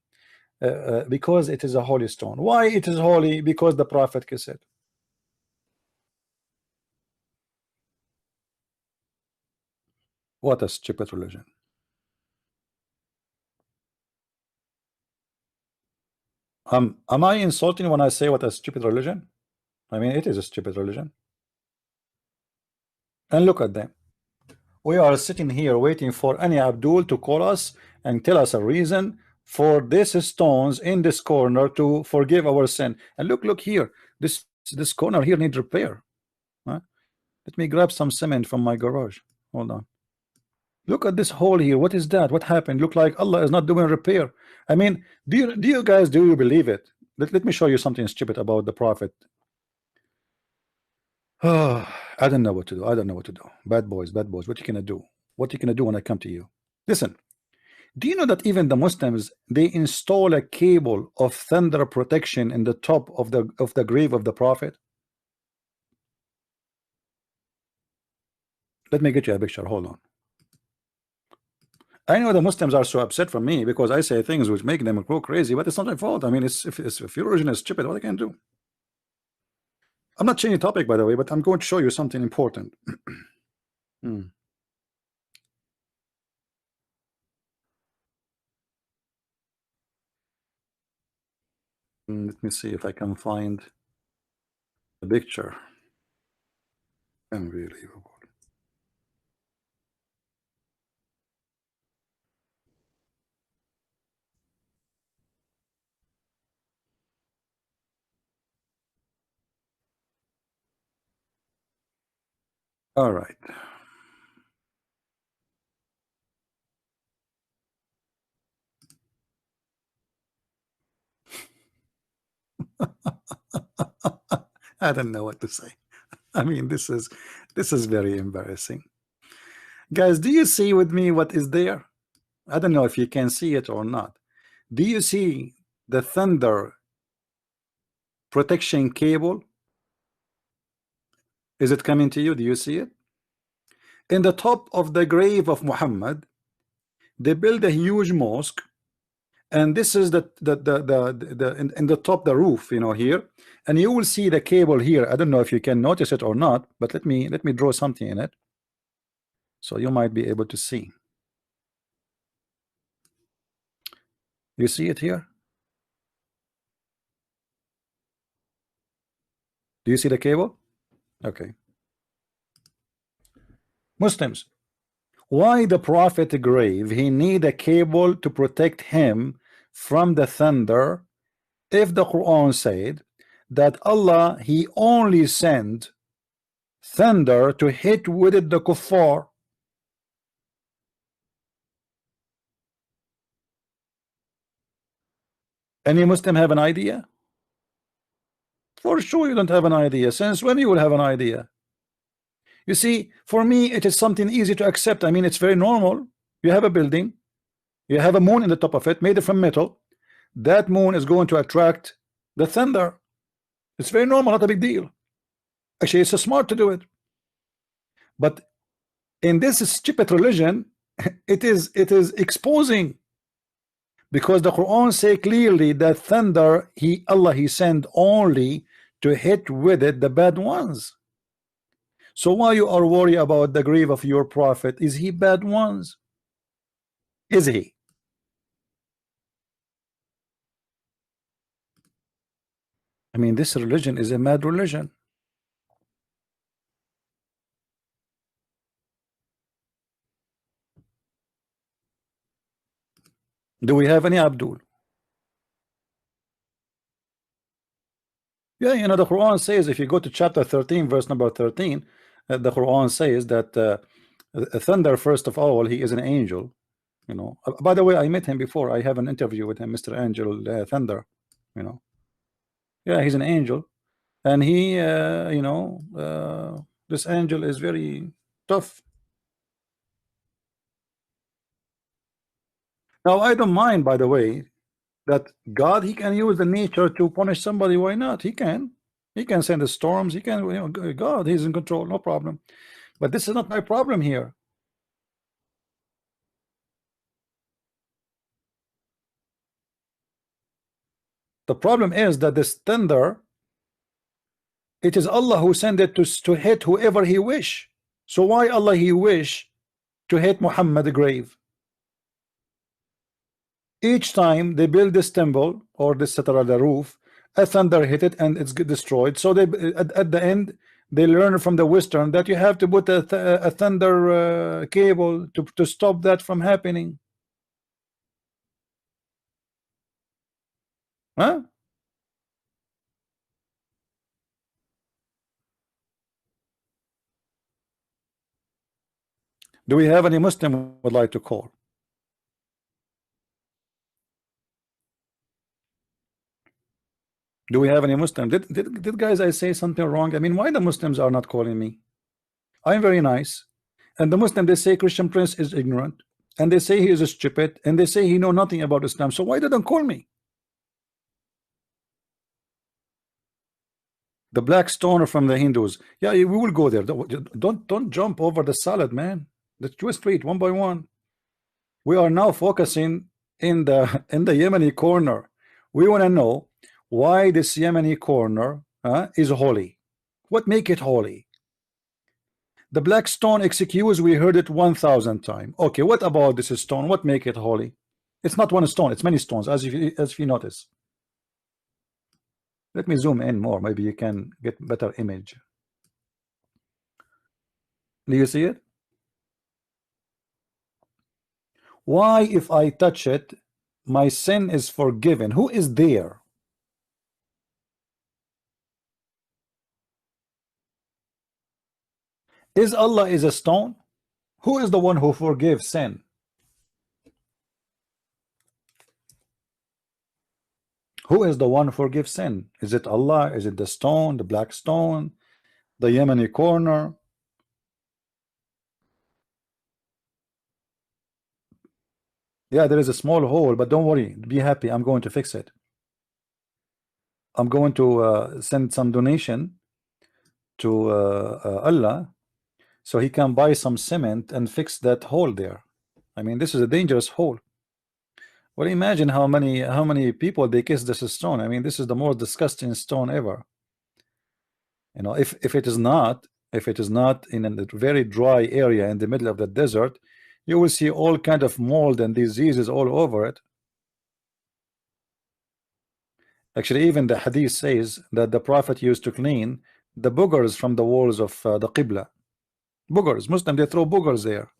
Because it is a holy stone. Why it is holy? Because the Prophet kissed it. What a stupid religion. Am I insulting when I say what a stupid religion? I mean, it is a stupid religion. And look at them. We are sitting here waiting for any Abdul to call us and tell us a reason for these stones in this corner to forgive our sin. And look here, this corner here needs repair. Huh? Let me grab some cement from my garage. Hold on. Look at this hole here. What is that? What happened? Look like Allah is not doing repair. I mean, do you guys believe it? Let me show you something stupid about the Prophet. Oh, I don't know what to do. I don't know what to do. Bad boys, bad boys. What you gonna do? What you gonna do when I come to you? Listen. Do you know that even the Muslims, they install a cable of thunder protection in the top of the grave of the Prophet? Let me get you a picture. Hold on. I know the Muslims are so upset from me because I say things which make them go crazy, but it's not my fault. I mean, if your religion is stupid, what I can do? I'm not changing topic, by the way, but I'm going to show you something important. Let me see if I can find the picture. Unbelievable. All right. I don't know what to say. I mean, this is very embarrassing. Guys, do you see with me what is there? I don't know if you can see it or not. Do you see the thunder protection cable? Is it coming to you? Do you see it? In the top of the grave of Muhammad, they build a huge mosque, and this is in the top, the roof, you know, here, and you will see the cable here. I don't know if you can notice it or not, but let me draw something in it, so you might be able to see. You see it here? Do you see the cable? Okay. Muslims, why the Prophet grave he need a cable to protect him from the thunder if the Quran said that Allah he only sent thunder to hit with it the kuffar? Any Muslim have an idea? For sure you don't have an idea. Since when you will have an idea? You see, for me it is something easy to accept. I mean, it's very normal. You have a building, you have a moon in the top of it made from metal. That moon is going to attract the thunder. It's very normal, not a big deal. Actually, it's smart to do it. But in this stupid religion, it is exposing, because the Quran say clearly that thunder Allah he sent only to hit with it the bad ones. So why you are worried about the grave of your prophet? Is he bad ones? Is he? I mean, this religion is a mad religion. Do we have any Abdul? Yeah, you know, the Quran says, if you go to chapter 13, verse number 13, the Quran says that thunder, first of all, he is an angel. You know, by the way, I met him before. I have an interview with him, Mr. Angel Thunder. You know, yeah, he's an angel, and he, this angel is very tough. Now, I don't mind, by the way, that God, he can use the nature to punish somebody. Why not? He can send the storms. He can, you know, God, he's in control, no problem. But this is not my problem here. The problem is that this thunder, it is Allah who sent it to hit whoever he wish. So why Allah he wish to hit Muhammad grave? Each time they build this temple or this etc. the roof, a thunder hit it and it's destroyed. So they at the end they learn from the Western that you have to put a thunder cable to stop that from happening. Huh? Do we have any Muslim would like to call? Do we have any Muslim? Did guys I say something wrong? I mean, why the Muslims are not calling me? I'm very nice. And the Muslim, they say Christian Prince is ignorant. And they say he is stupid. And they say he know nothing about Islam. So why didn't call me? The black stone from the Hindus. Yeah, we will go there. Don't jump over the salad, man. Let's go straight one by one. We are now focusing in the Yemeni corner. We want to know why this Yemeni corner is holy. What make it holy? The black stone excuse, we heard it 1,000 times. Okay, what about this stone? What make it holy? It's not one stone, it's many stones, as if you notice. Let me zoom in more, maybe you can get better image. Do you see it? Why, if I touch it, my sin is forgiven? Who is there? Is Allah is a stone? Who is the one who forgives sin? Who is the one who forgives sin? Is it Allah? Is it the stone, the black stone, the Yemeni corner? Yeah, there is a small hole, but don't worry, be happy. I'm going to fix it. I'm going to send some donation to Allah so he can buy some cement and fix that hole there. I mean, this is a dangerous hole. Well, imagine how many people they kiss this stone. I mean, this is the most disgusting stone ever. You know, if it is not in a very dry area in the middle of the desert, you will see all kind of mold and diseases all over it. Actually, even the hadith says that the Prophet used to clean the boogers from the walls of the Qibla. Boogers, Muslim, they throw boogers there.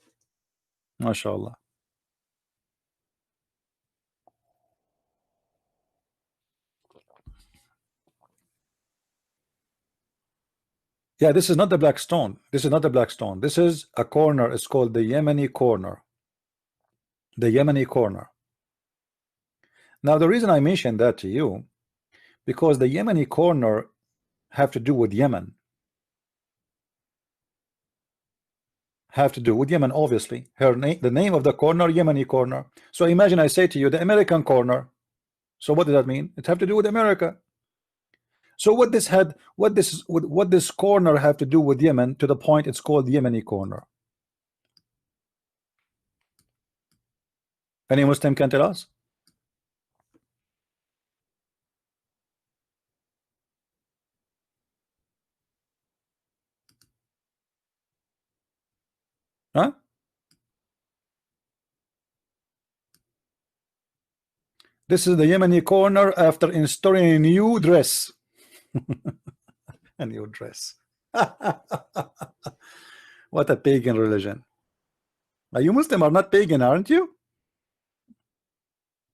MashaAllah. Yeah, this is not the black stone. This is not the black stone. This is a corner. It's called the Yemeni corner. The Yemeni corner. Now, the reason I mentioned that to you, because the Yemeni corner have to do with Yemen. Have to do with Yemen, obviously. The name of the corner, Yemeni corner. So imagine I say to you, the American corner. So what does that mean? It have to do with America. So what this corner have to do with Yemen to the point it's called Yemeni corner? Any Muslim can tell us? Huh? This is the Yemeni corner after installing a new dress. And your dress. What a pagan religion. Are you Muslim or not pagan, aren't you?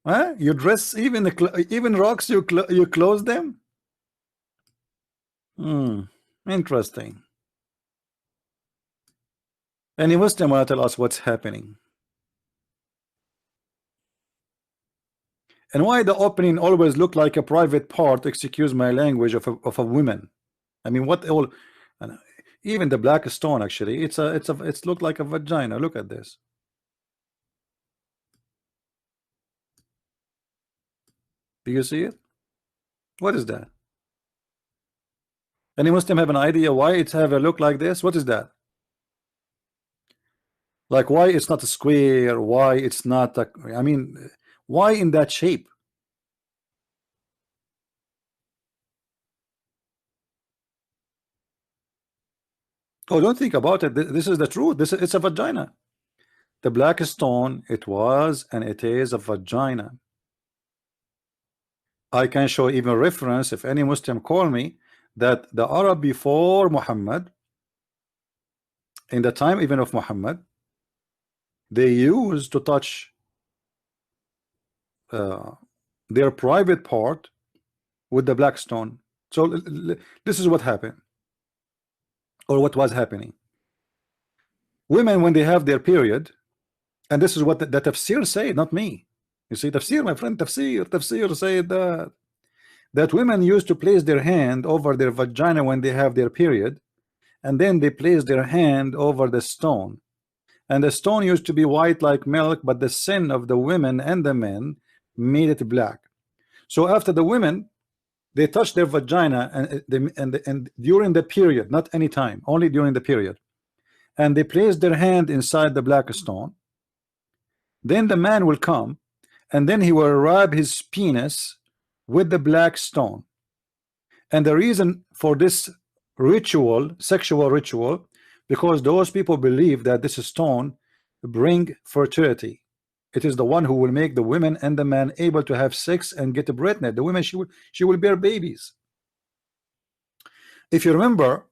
Huh? You dress even rocks, you close them? Interesting. Any Muslim want to tell us what's happening? And why the opening always look like a private part, excuse my language, of a woman? I mean, what all, and even the black stone, actually, it's looked like a vagina. Look at this. Do you see it? What is that? Any Muslim have an idea why it's have a look like this? What is that? Like, why it's not a square? Why it's not a, I mean, why in that shape? Oh, don't think about it. This is the truth. It's a vagina. The black stone, it was and it is a vagina. I can show even reference if any Muslim call me that the Arab before Muhammad, in the time even of Muhammad, they used to touch their private part with the black stone. So this is what happened, or what was happening. Women, when they have their period, and this is what the tafsir say, not me. You see, tafsir, my friend, tafsir said that women used to place their hand over their vagina when they have their period, and then they place their hand over the stone, and the stone used to be white like milk, but the sin of the women and the men made it black. So after the women, they touch their vagina and during the period, not any time, only during the period, and they place their hand inside the black stone, then the man will come and then he will rub his penis with the black stone. And the reason for this ritual, sexual ritual, because those people believe that this stone bring fertility. It is the one who will make the women and the man able to have sex and get pregnant. The women, she will bear babies. If you remember,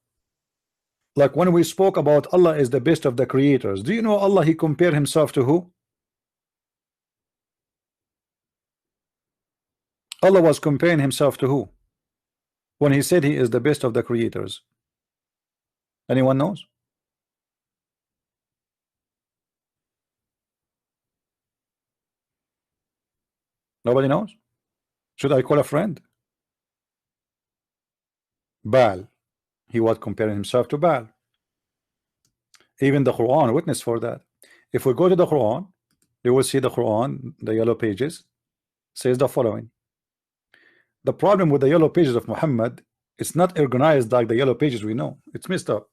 like when we spoke about Allah is the best of the creators, do you know Allah, he compared himself to who? Allah was comparing himself to who when he said he is the best of the creators? Anyone knows? Nobody knows? Should I call a friend? Baal. He was comparing himself to Baal. Even the Quran witness for that. If we go to the Quran, you will see the Quran, the yellow pages, says the following. The problem with the yellow pages of Muhammad, it's not organized like the yellow pages we know. It's messed up.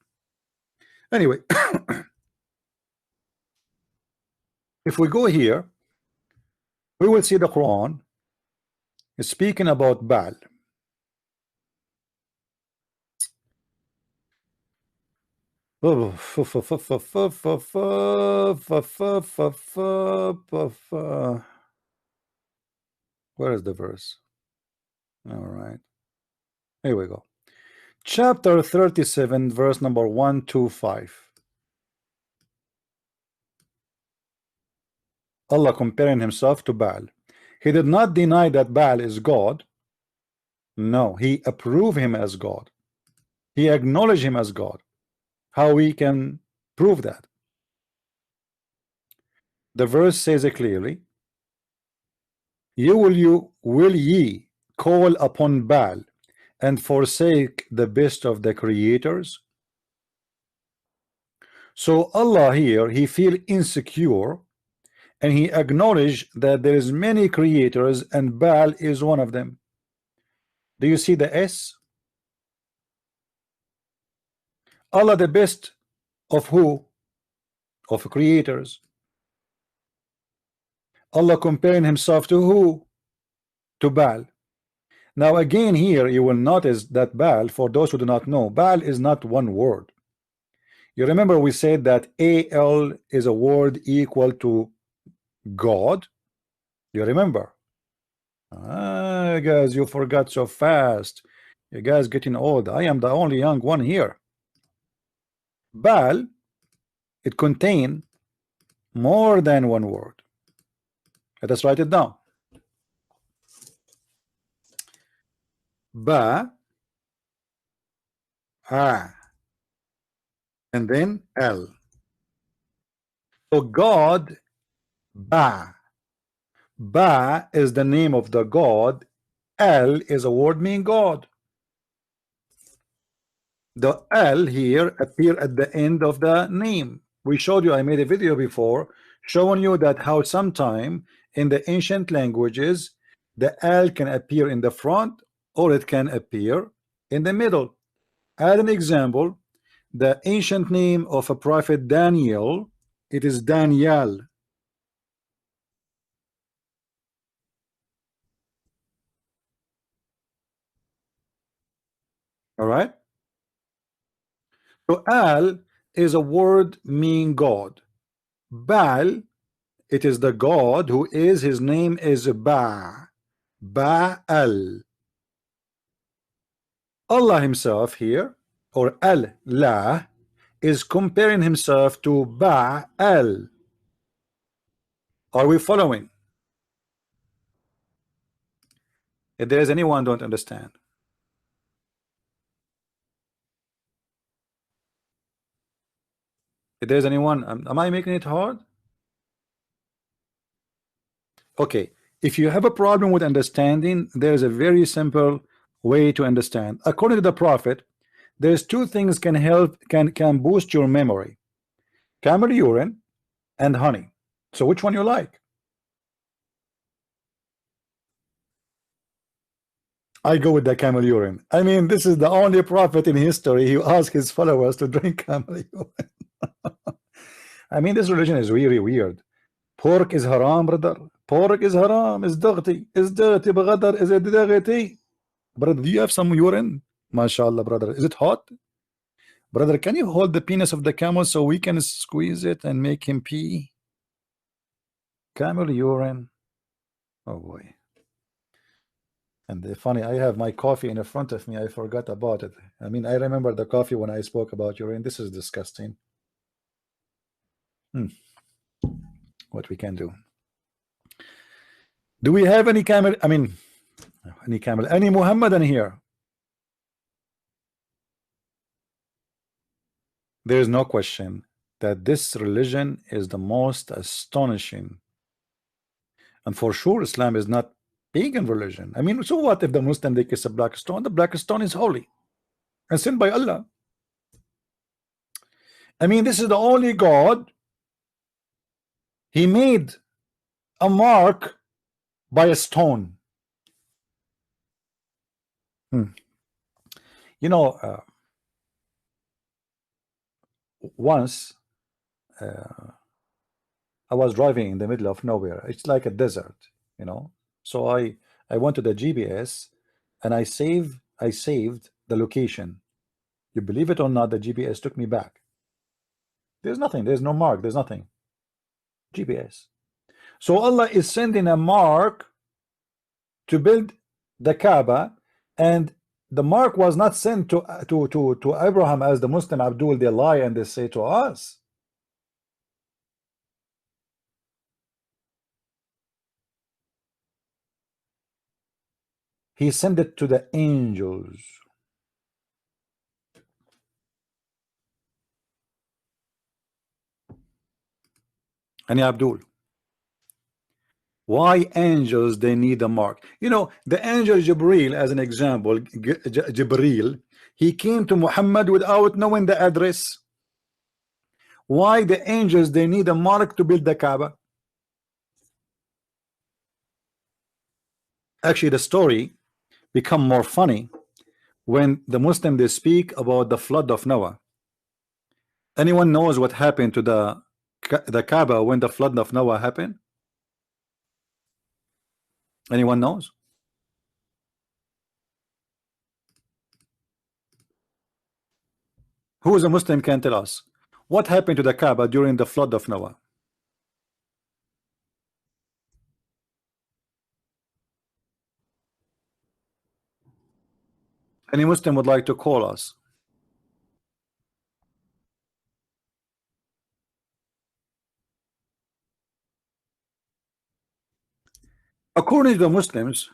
Anyway, if we go here, we will see the Quran is speaking about Baal. Where is the verse? All right, here we go. Chapter 37, verse number 125. Allah comparing himself to Baal. He did not deny that Baal is God. No, he approved him as God. He acknowledged him as God. How we can prove that? The verse says it clearly. Will ye call upon Baal and forsake the best of the creators? So Allah here, he feel insecure and he acknowledged that there is many creators and Baal is one of them. Do you see the S? Allah the best of who? Of creators. Allah comparing himself to who? To Baal. Now again here you will notice that Baal, for those who do not know, Baal is not one word. You remember we said that AL is a word equal to God. You remember? Ah, guys, you forgot so fast. You guys getting old. I am the only young one here. Baal, it contain more than one word. Let us write it down. Ba, a, and then L. So God, Ba. Ba is the name of the God. El is a word meaning God. The L here appear at the end of the name. We showed you, I made a video before showing you that how sometime in the ancient languages the L can appear in the front or it can appear in the middle. As an example, the ancient name of a prophet Daniel, it is Daniel. All right. So Al is a word meaning God. Baal, it is the God who is, his name is Ba. Baal. Allah himself here, or Allah, is comparing himself to Baal. Are we following? If there is anyone don't understand. If there's anyone, am I making it hard? Okay, if you have a problem with understanding, there's a very simple way to understand. According to the Prophet, there's two things can help, can boost your memory: camel urine and honey. So which one you like? I go with the camel urine. I mean, this is the only prophet in history who asked his followers to drink camel urine. I mean, this religion is really weird. Pork is haram, brother. Pork is haram, is dirty, brother, is it dirty? Brother, do you have some urine? MashaAllah, brother. Is it hot? Brother, can you hold the penis of the camel so we can squeeze it and make him pee? Camel urine. Oh boy. And funny, I have my coffee in front of me. I forgot about it. I mean, I remember the coffee when I spoke about urine. This is disgusting. What we can do. Do we have any camel? I mean, any camel, any Muhammadan here? There is no question that this religion is the most astonishing. And for sure, Islam is not pagan religion. I mean, so what if the Muslim they kiss a black stone? The black stone is holy and sent by Allah. I mean, this is the only God. He made a mark by a stone. You know, once I was driving in the middle of nowhere. It's like a desert, you know. So I went to the GPS and I saved the location. You believe it or not, the GPS took me back. There's nothing. There's no mark. There's nothing. GPS. So Allah is sending a mark to build the Kaaba, and the mark was not sent to Abraham as the Muslim Abdul. They lie and they say to us. He sent it to the angels. And Abdul, why angels they need a mark? You know, the angel Jibril, as an example, Jibril, he came to Muhammad without knowing the address. Why the angels they need a mark to build the Kaaba? Actually, the story become more funny when the Muslim they speak about the flood of Noah. Anyone knows what happened to the Kaaba when the flood of Noah happened? Anyone knows? Who is a Muslim can tell us what happened to the Kaaba during the flood of Noah? Any Muslim would like to call us? According to the Muslims,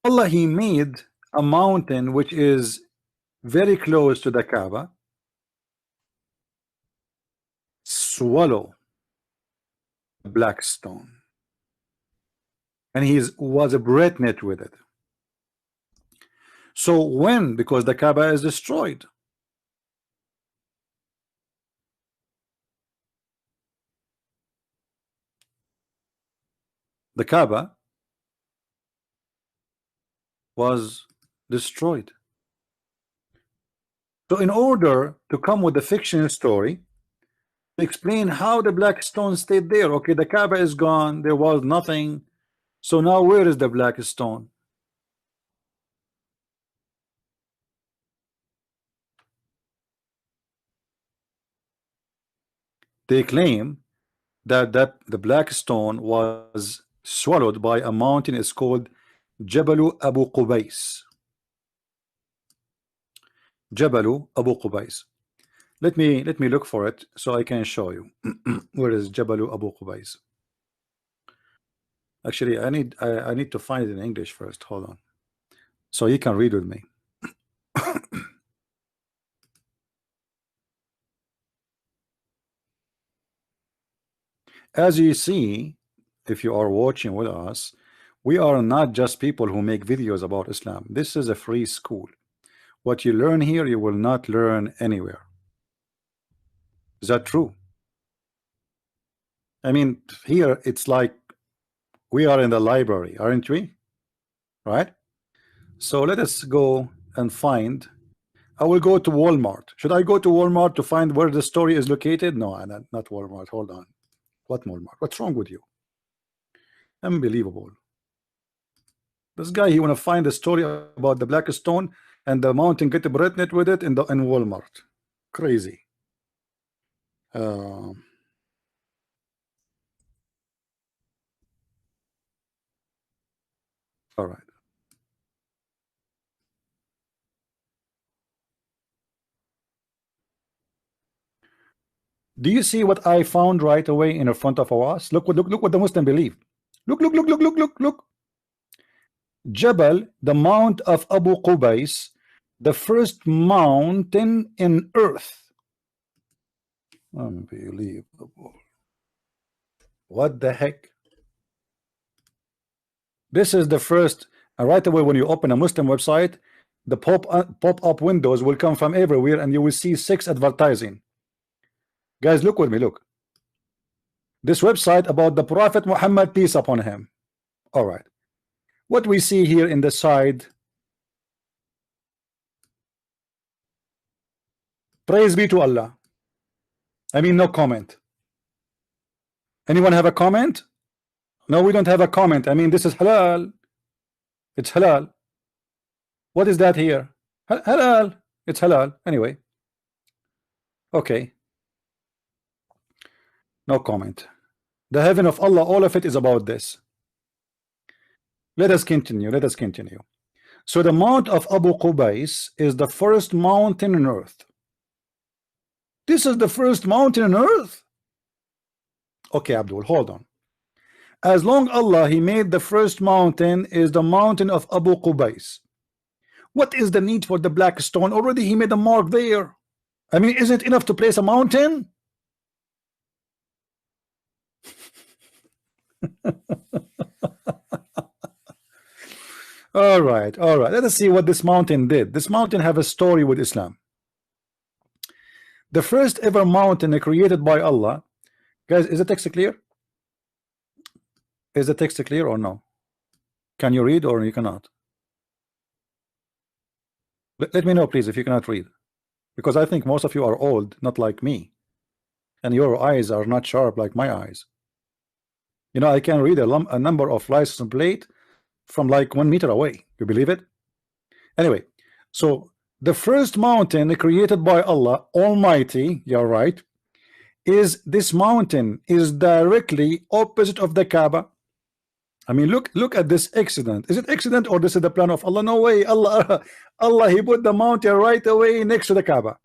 Allah, He made a mountain which is very close to the Kaaba swallow a black stone, and He was pregnant with it. So when, because the Kaaba is destroyed, the Kaaba was destroyed. So in order to come with the fiction story, explain how the black stone stayed there. Okay, the Kaaba is gone, there was nothing. So now where is the black stone? They claim that the black stone was swallowed by a mountain. It's called Jabalu Abu Qubais. Jabalu Abu Qubais. Let me look for it so I can show you. Where is Jabalu Abu Qubais? Actually, I need to find it in English first. Hold on, so you can read with me. As you see, if you are watching with us, we are not just people who make videos about Islam. This is a free school. What you learn here, you will not learn anywhere. Is that true? I mean, here it's like we are in the library, aren't we? Right? So let us go and find. I will go to Walmart. Should I go to Walmart to find where the story is located? No, not Walmart. Hold on. What Walmart? What's wrong with you? Unbelievable. This guy, he want to find a story about the black stone and the mountain get pregnant with it in Walmart. Crazy. All right. Do you see what I found right away in front of us? Look what the Muslim believe. Look. Jabal, the mount of Abu Qubais, the first mountain in earth. Unbelievable. What the heck? This is the first, right away when you open a Muslim website, the pop-up windows will come from everywhere and you will see 6 advertising. Guys, look with me, look. This website about the Prophet Muhammad, peace upon him. All right. What we see here in the side, praise be to Allah. I mean, no comment. Anyone have a comment? No, we don't have a comment. I mean, this is halal. It's halal. What is that here? Halal. It's halal. Anyway. Okay. No comment. The heaven of Allah, all of it is about this. Let us continue. So the mount of Abu Qubais is the first mountain on earth. This is the first mountain on earth? Okay, Abdul, hold on. As long Allah, He made the first mountain is the mountain of Abu Qubais. What is the need for the black stone? Already He made a mark there. I mean, isn't it enough to place a mountain? All right. Let us see what this mountain did. This mountain have a story with Islam. The first ever mountain created by Allah. Guys, is the text clear? Is the text clear or no? Can you read or you cannot? Let me know, please, if you cannot read, because I think most of you are old, not like me, and your eyes are not sharp like my eyes. You know, I can read a number of license plate from like 1 meter away. You believe it? Anyway, so the first mountain created by Allah Almighty, you're right, is this mountain is directly opposite of the Kaaba. I mean, look at this accident. Is it accident or this is the plan of Allah? No way. Allah he put the mountain right away next to the Kaaba.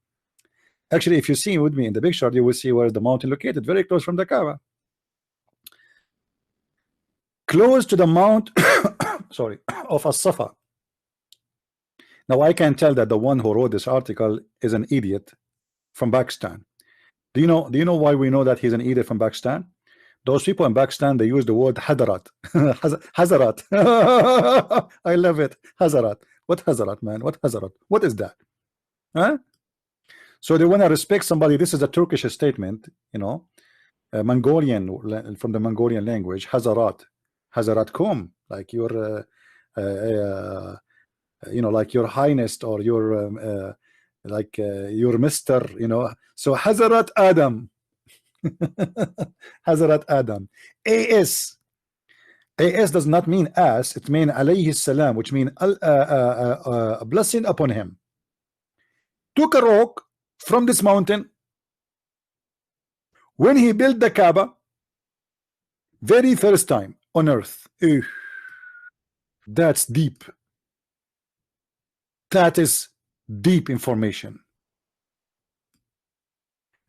Actually, if you see with me in the picture, you will see where is the mountain located, very close from the Kaaba, close to the mount sorry, of As-Safa. Now I can tell that the one who wrote this article is an idiot from Pakistan. Do you know why we know that he's an idiot from Pakistan? Those people in Pakistan, they use the word Hadarat. Hazarat. I love it. Hazarat. What Hazarat, man? What Hazarat? What is that? Huh? So they want to respect somebody. This is a Turkish statement, you know, Mongolian, from the Mongolian language. Hazarat. Hazaratkum. Like your, you know, like your highness or your, like your mister, you know. So Hazarat Adam. Hazrat Adam. AS does not mean as, it means alayhi salam, which means a blessing upon him. Took a rock from this mountain when he built the Kaaba, very first time on earth. That's deep. That is deep information.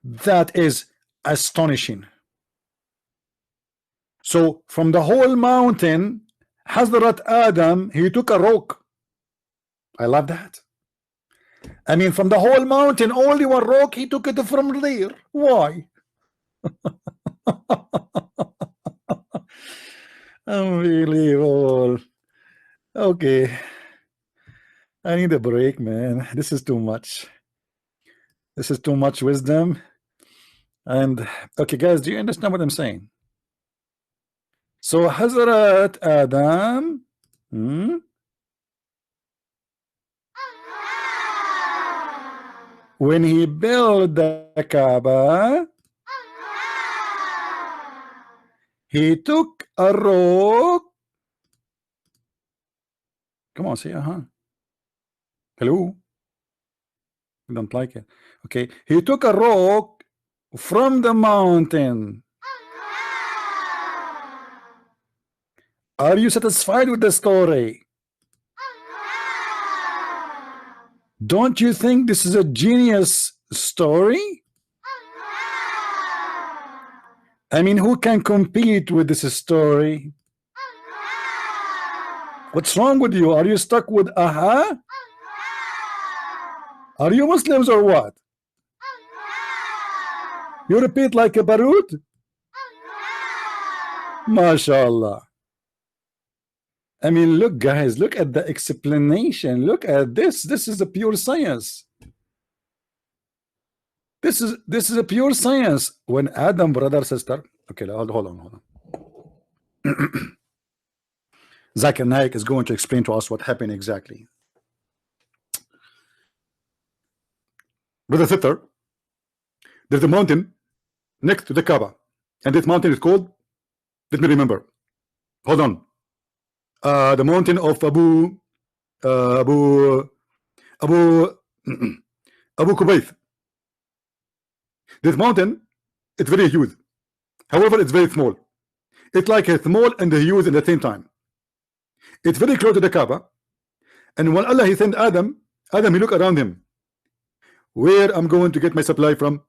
That is astonishing. So from the whole mountain, Hazrat Adam, he took a rock. I love that. I mean, from the whole mountain, only one rock, he took it from there. Why? Unbelievable. Okay. I need a break, man. This is too much. This is too much wisdom. And okay, guys, do you understand what I'm saying? So Hazrat Adam, when he built the Kaaba, he took a rock. Come on, say hello. I don't like it. Okay, he took a rock from the mountain. Are you satisfied with the story? Don't you think this is a genius story? I mean, who can compete with this story? What's wrong with you? Are you stuck with aha? Are you Muslims or what? You repeat like a barut? MashaAllah. I mean, look, guys, look at the explanation. Look at this. This is a pure science. This is a pure science. When Adam, brother, sister. Okay, hold on. Zakir Naik is going to explain to us what happened exactly. Brother sister, there's a mountain next to the Kaaba, and this mountain is called, let me remember. Hold on. The mountain of Abu Kubayth. This mountain, it's very huge. However, it's very small. It's like a small and a huge at the same time. It's very close to the Kaaba. And when Allah he sent Adam, he looked around him. Where I'm going to get my supply from?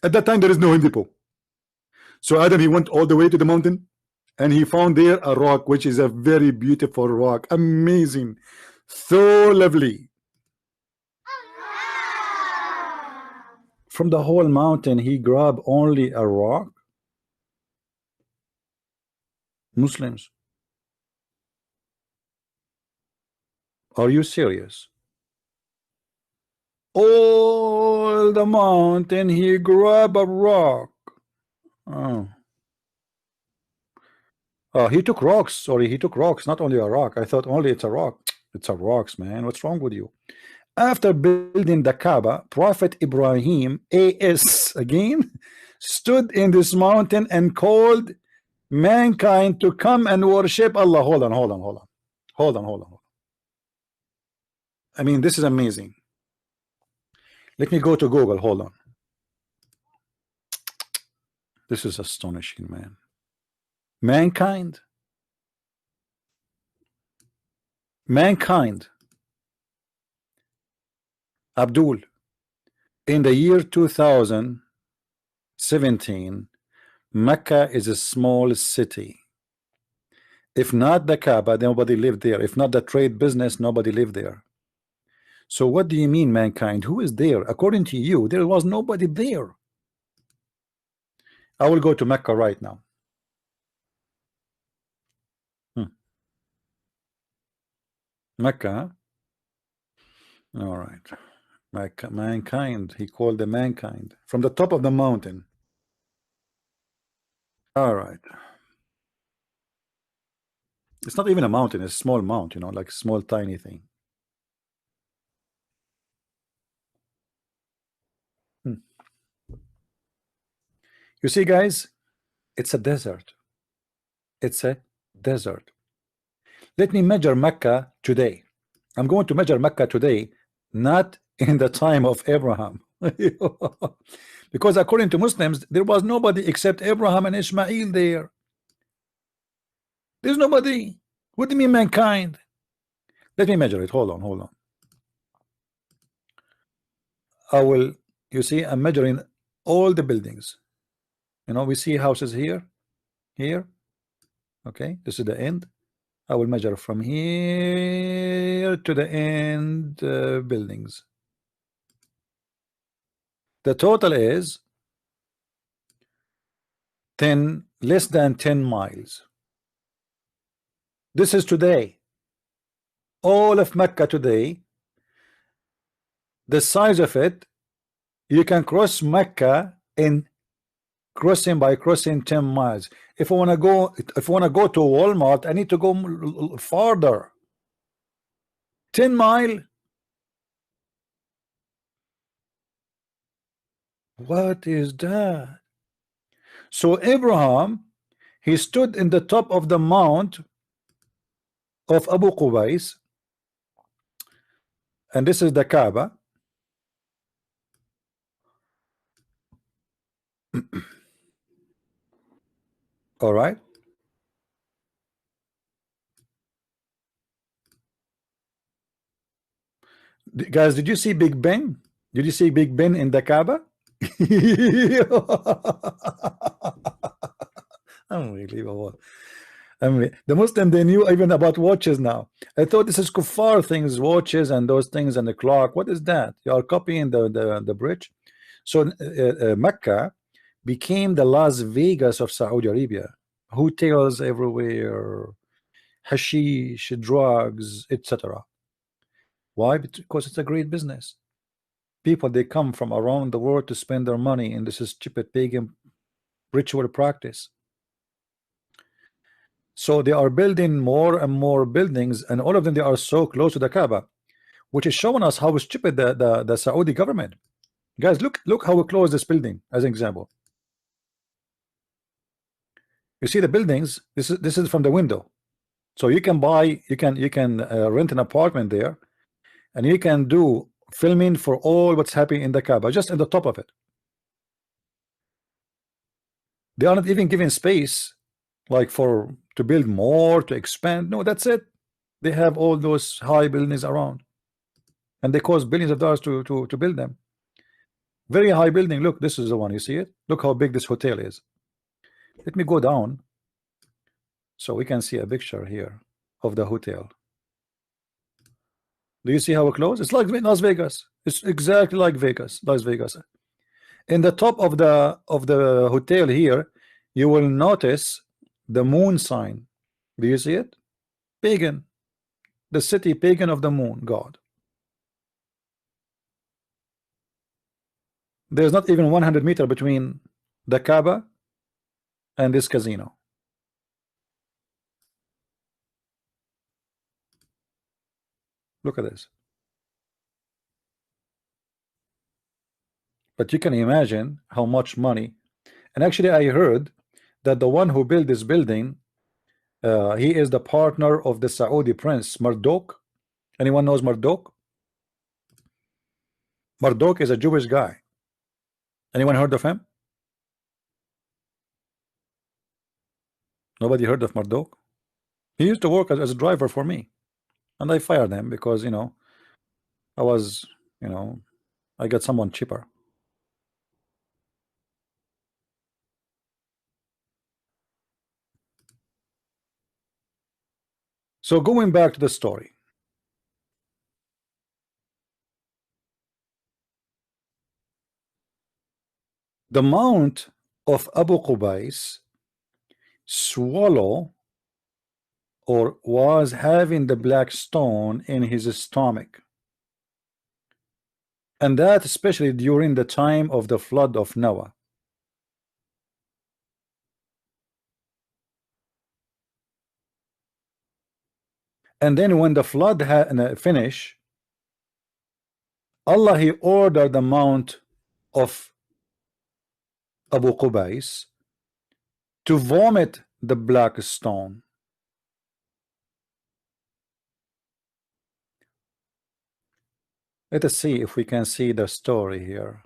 At that time, there is no Home Depot. So Adam, he went all the way to the mountain, and he found there a rock, which is a very beautiful rock. Amazing. So lovely. From the whole mountain, he grabbed only a rock. Muslims, are you serious? All the mountain, he grabbed a rock. Oh. He took rocks. Sorry, he took rocks, not only a rock. I thought only it's a rock. It's a rocks, man. What's wrong with you? After building the Kaaba, Prophet Ibrahim, AS again, stood in this mountain and called mankind to come and worship Allah. Hold on. I mean, this is amazing. Let me go to Google. Hold on. This is astonishing, man. Mankind, Abdul, in the year 2017, Mecca is a small city. If not the Kaaba, nobody lived there. If not the trade business, nobody lived there. So what do you mean, mankind? Who is there? According to you, there was nobody there. I will go to Mecca right now. Mecca. All right. Mecca, mankind. He called the mankind from the top of the mountain. All right. It's not even a mountain. It's a small mount, you know, like a small tiny thing. You see, guys, it's a desert. It's a desert. Let me measure Mecca today. I'm going to measure Mecca today, not in the time of Abraham. Because according to Muslims, there was nobody except Abraham and Ishmael there. There's nobody. What do you mean, mankind? Let me measure it. Hold on. I will, you see, I'm measuring all the buildings. You know, we see houses here. Okay, this is the end. I will measure from here to the end buildings. The total is less than 10 miles. This is today. All of Mecca today, the size of it, you can cross Mecca in crossing 10 miles. If I want to go to Walmart, I need to go farther. 10 mile. What is that? So Abraham, he stood in the top of the mount of Abu Qubais, and this is the Kaaba. All right. Guys, did you see Big Ben? Did you see Big Ben in the Kaaba? Unbelievable. I mean, the Muslim, they knew even about watches now. I thought this is kuffar things, watches and those things and the clock. What is that? You are copying the bridge. So Mecca became the Las Vegas of Saudi Arabia. Hotels everywhere, hashish, drugs, etc. Why? Because it's a great business. People, they come from around the world to spend their money, and this is stupid pagan ritual practice. So they are building more and more buildings, and all of them, they are so close to the Kaaba, which is showing us how stupid the Saudi government. Guys, look how close this building as an example. You see the buildings. This is from the window, so you can buy, you can rent an apartment there, and you can do filming for all what's happening in the Kaaba, just in the top of it. They are not even giving space like to build more, to expand. No, that's it. They have all those high buildings around, and they cost billions of dollars to build them. Very high building. Look, this is the one. You see it? Look how big this hotel is. Let me go down so we can see a picture here of the hotel. Do you see how close? It's like Las Vegas. It's exactly like Las Vegas. In the top of the hotel here, you will notice the moon sign. Do you see it? Pagan. The city pagan of the moon god. There's not even 100 meters between the Kaaba and this casino. Look at this. But you can imagine how much money. And actually, I heard that the one who built this building, he is the partner of the Saudi prince Marduk. Anyone knows Marduk? Marduk is a Jewish guy. Anyone heard of him? Nobody heard of Marduk? He used to work as a driver for me, and I fired him because I was I got someone cheaper. So going back to the story, the mount of Abu Qubais swallow or was having the black stone in his stomach, and that especially during the time of the flood of Noah. And then when the flood had finished, Allah he ordered the mount of Abu Qubais to vomit the black stone. Let us see if we can see the story here.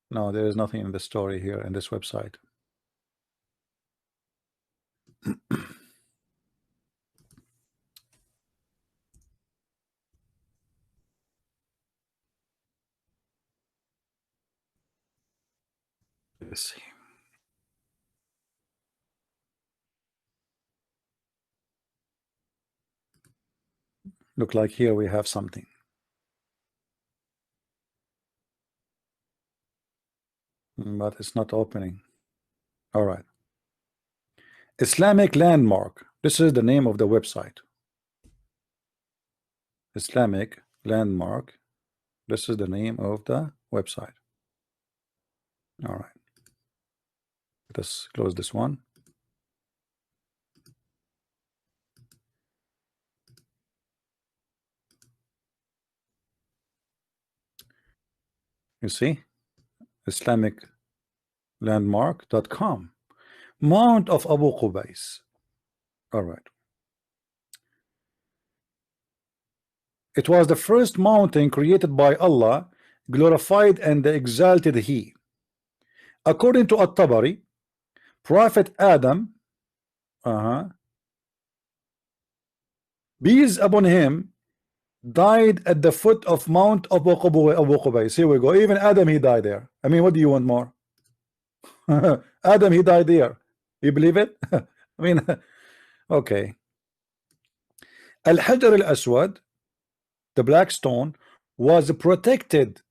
No, there is nothing in the story here in this website. Let's see. Look like here we have something, but it's not opening. All right. Islamic Landmark. This is the name of the website. Islamic Landmark. This is the name of the website. All right. Let us close this one. You see? IslamicLandmark.com. Mount of Abu Qubais. All right. It was the first mountain created by Allah, glorified and exalted He. According to At-Tabari, Prophet Adam, peace upon him, died at the foot of Mount Abu Qubais. Here we go. Even Adam, he died there. I mean, what do you want more? Adam, he died there. You believe it? I mean, okay. Al-Hajar al-Aswad, the black stone, was protected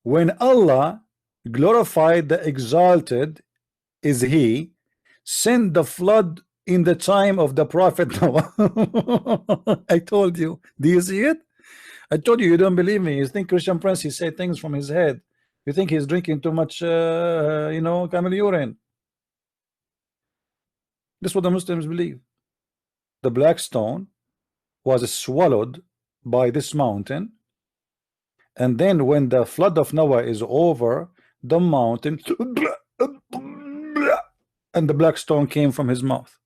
when Allah, glorified the exalted is He, sent the flood in the time of the Prophet Noah. I told you. Do you see it? I told you, you don't believe me. You think Christian Prince, he say things from his head. You think he's drinking too much camel urine. This is what the Muslims believe. The black stone was swallowed by this mountain, and then when the flood of Noah is over, the mountain and the black stone came from his mouth.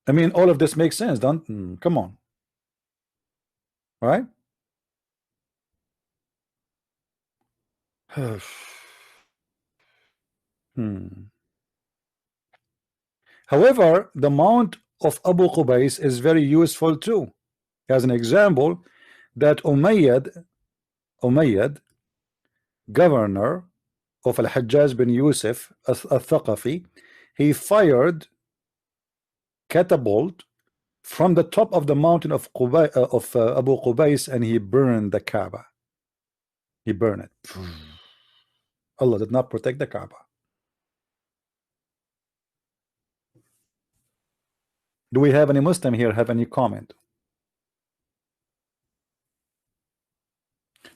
I mean, all of this makes sense, don't come on, right? However, the mount of Abu Qubais is very useful too. As an example, that Umayyad, governor of Al-Hajjaj bin Yusuf al-Thaqafi, he fired catapult from the top of the mountain of Abu Qubais, and he burned the Kaaba. He burned it. Allah did not protect the Kaaba. Do we have any Muslim here have any comment?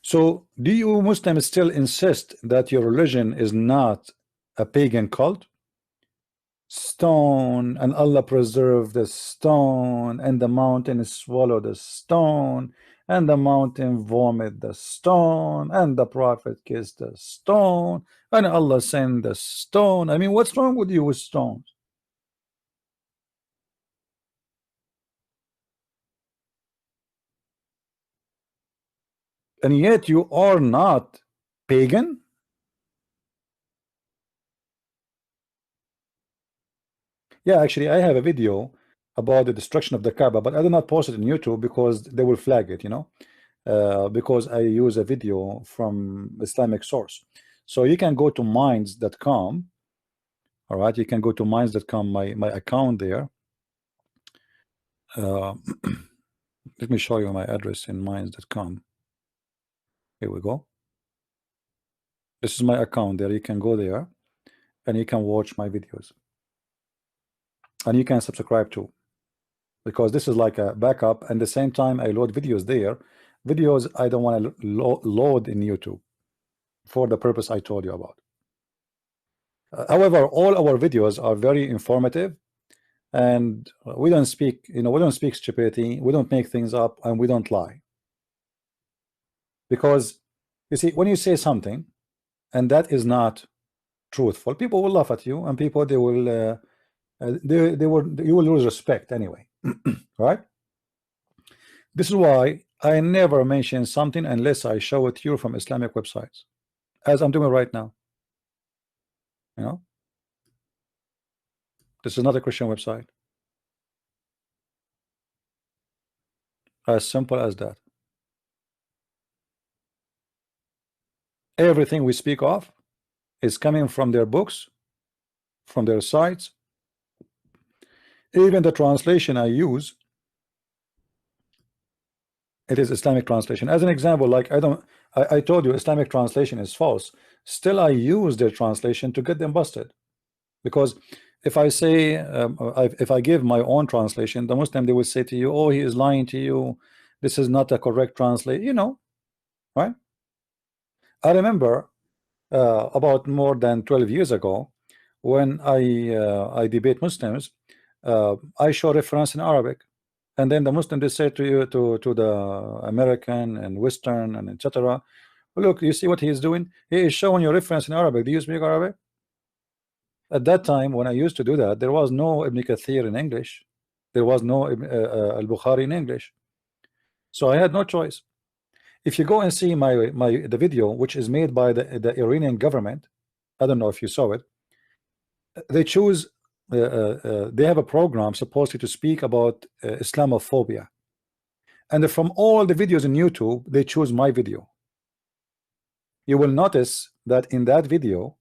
So do you Muslims still insist that your religion is not a pagan cult? Stone, and Allah preserve the stone, and the mountain swallow the stone, and the mountain vomit the stone, and the prophet kissed the stone, and Allah sent the stone. I mean, what's wrong with you with stones? And yet you are not Pagan? Yeah, actually, I have a video about the destruction of the Kaaba, but I did not post it on YouTube because they will flag it, you know, because I use a video from Islamic source. So you can go to minds.com. All right, you can go to minds.com, my account there. Let me show you my address in minds.com. Here we go. This is my account there. You can go there and you can watch my videos. And you can subscribe to, because this is like a backup, and the same time I load videos there. Videos I don't want to load in YouTube for the purpose I told you about. However, all our videos are very informative, and we don't speak, you know, we don't speak stupidity, we don't make things up, and we don't lie. Because you see, when you say something and that is not truthful, people will laugh at you, and people they will you will lose respect anyway. Right? This is why I never mention something unless I show it to you from Islamic websites, as I'm doing right now. You know, this is not a Christian website. As simple as that. Everything we speak of is coming from their books, from their sites. Even the translation I use, it is Islamic translation. As an example, like I told you Islamic translation is false. Still, I use their translation to get them busted. Because if I say, if I give my own translation, the Muslim, they will say to you, oh, he is lying to you. This is not a correct translation, you know, right? I remember about more than 12 years ago, when I debate Muslims, I show reference in Arabic, and then the Muslim they say to you, to the American and Western and etc. Look, you see what he is doing? He is showing you reference in Arabic. Do you speak Arabic? At that time, when I used to do that, there was no Ibn Kathir in English. There was no Al-Bukhari in English. So I had no choice. If you go and see the video, which is made by the Iranian government, I don't know if you saw it. They choose they have a program supposedly to speak about Islamophobia, and from all the videos in YouTube, they choose my video. You will notice that in that video,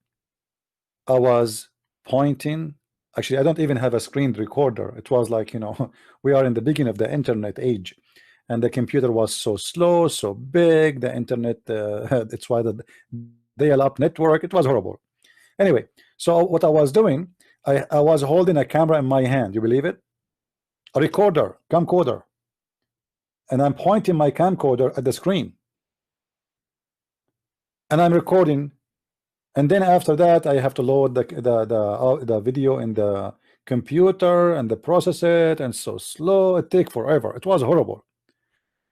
I was pointing. Actually, I don't even have a screen recorder. It was like, you know, we are in the beginning of the internet age, and the computer was so slow, so big. The internet, it's why the dial-up network. It was horrible. Anyway, so what I was doing, I was holding a camera in my hand. You believe it? A recorder, camcorder, and I'm pointing my camcorder at the screen, and I'm recording. And then after that, I have to load the video in the computer and the process it, and so slow. It take forever. It was horrible,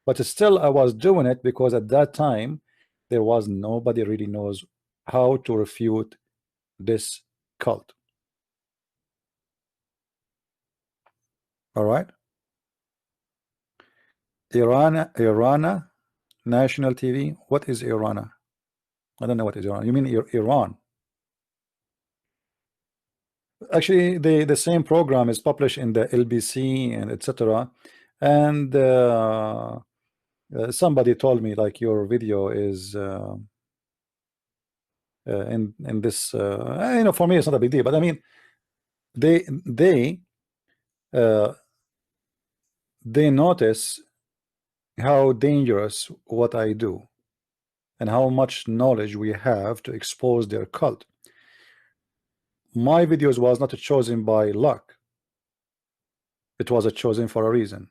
but still I was doing it because at that time there was nobody really knows how to refute this cult. All right, Iran national TV. What is Iran? I don't know what is Iran. You mean Iran? Actually, the same program is published in the LBC and etc. And somebody told me like your video is in this. You know, for me it's not a big deal, but I mean, they uh, they notice how dangerous what I do and how much knowledge we have to expose their cult. My videos was not chosen by luck. It was chosen for a reason.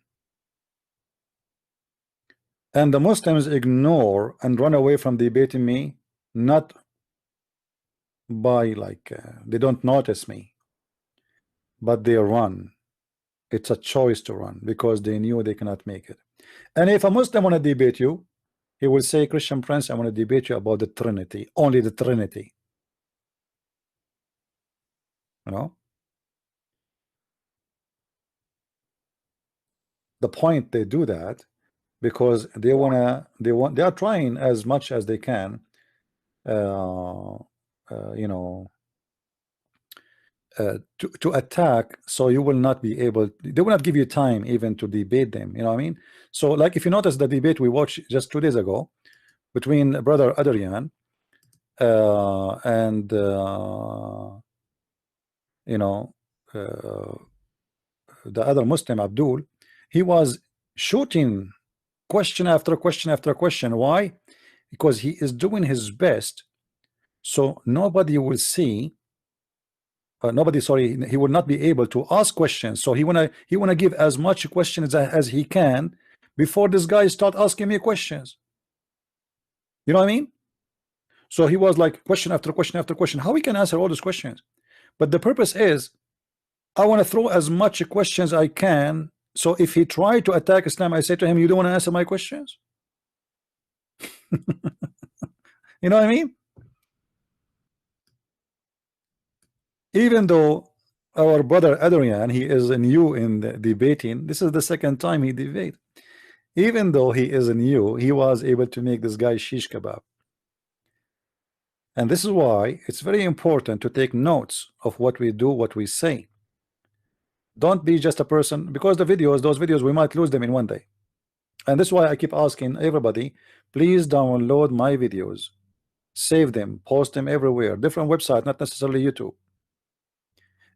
And the Muslims ignore and run away from debating me, not by like they don't notice me, but they run. It's a choice to run because they knew they cannot make it. And if a Muslim want to debate you, he will say, Christian Prince, I want to debate you about the Trinity, only the Trinity. You know, the point they do that because they are trying as much as they can you know, to attack, so you will not be able, they will not give you time even to debate them, you know what I mean? So like if you notice the debate we watched just 2 days ago between brother Adrian and you know, uh, the other Muslim Abdul, he was shooting question after question after question. Why? Because he is doing his best so nobody will see, nobody, sorry, he will not be able to ask questions. So he wanna give as much questions as he can before this guy start asking me questions. You know what I mean? So he was like question after question after question. How we can answer all those questions? But the purpose is I want to throw as much questions I can. So if he tried to attack Islam, I say to him, you don't want to answer my questions? You know what I mean? Even though our brother Adrian, he is new in the debating, this is the second time he debate. Even though he is new, he was able to make this guy shish kebab. And this is why it's very important to take notes of what we do, what we say. Don't be just a person, because the videos, those videos, we might lose them in one day. And this is why I keep asking everybody, please download my videos, save them, post them everywhere, different website, not necessarily YouTube.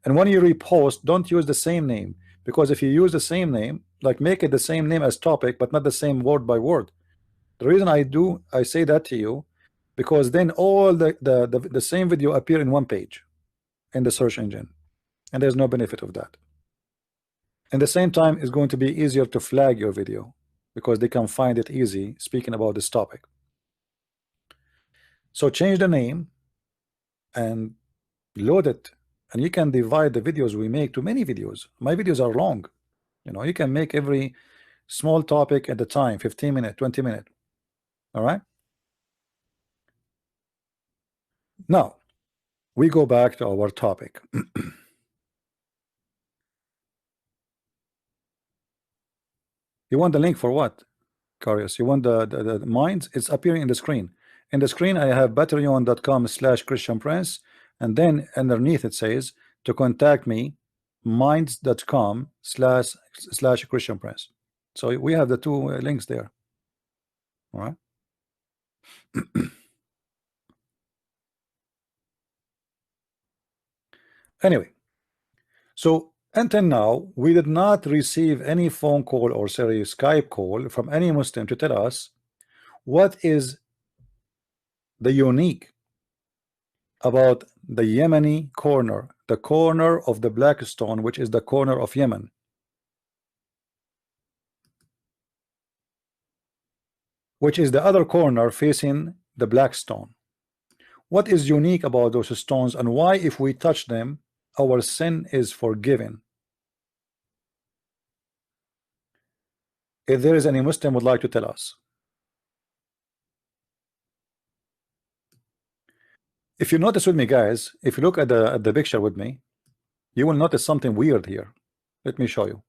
And when you repost, don't use the same name, because if you use the same name, like make it the same name as topic, but not the same word by word. The reason I say that to you, because then all the same video appear in one page in the search engine, and there's no benefit of that. And the same time, it's going to be easier to flag your video because they can find it easy speaking about this topic. So change the name and load it, and you can divide the videos we make to many videos. My videos are long, you know, you can make every small topic at the time, 15 minutes, 20 minutes. All right, now we go back to our topic. You want the link for what, Carius? You want the minds? It's appearing in the screen. In the screen I have patreon.com/Christian Prince, and then underneath it says to contact me, minds.com/Christian Prince. So we have the two links there. All right. Anyway, so until now we did not receive any phone call or sorry Skype call from any Muslim to tell us what is the unique about the Yemeni corner, the corner of the black stone, which is the corner of Yemen. Which is the other corner facing the black stone. What is unique about those stones, and why if we touch them our sin is forgiven? If there is any Muslim would like to tell us. If you notice with me, guys, if you look at the picture with me, you will notice something weird here. Let me show you.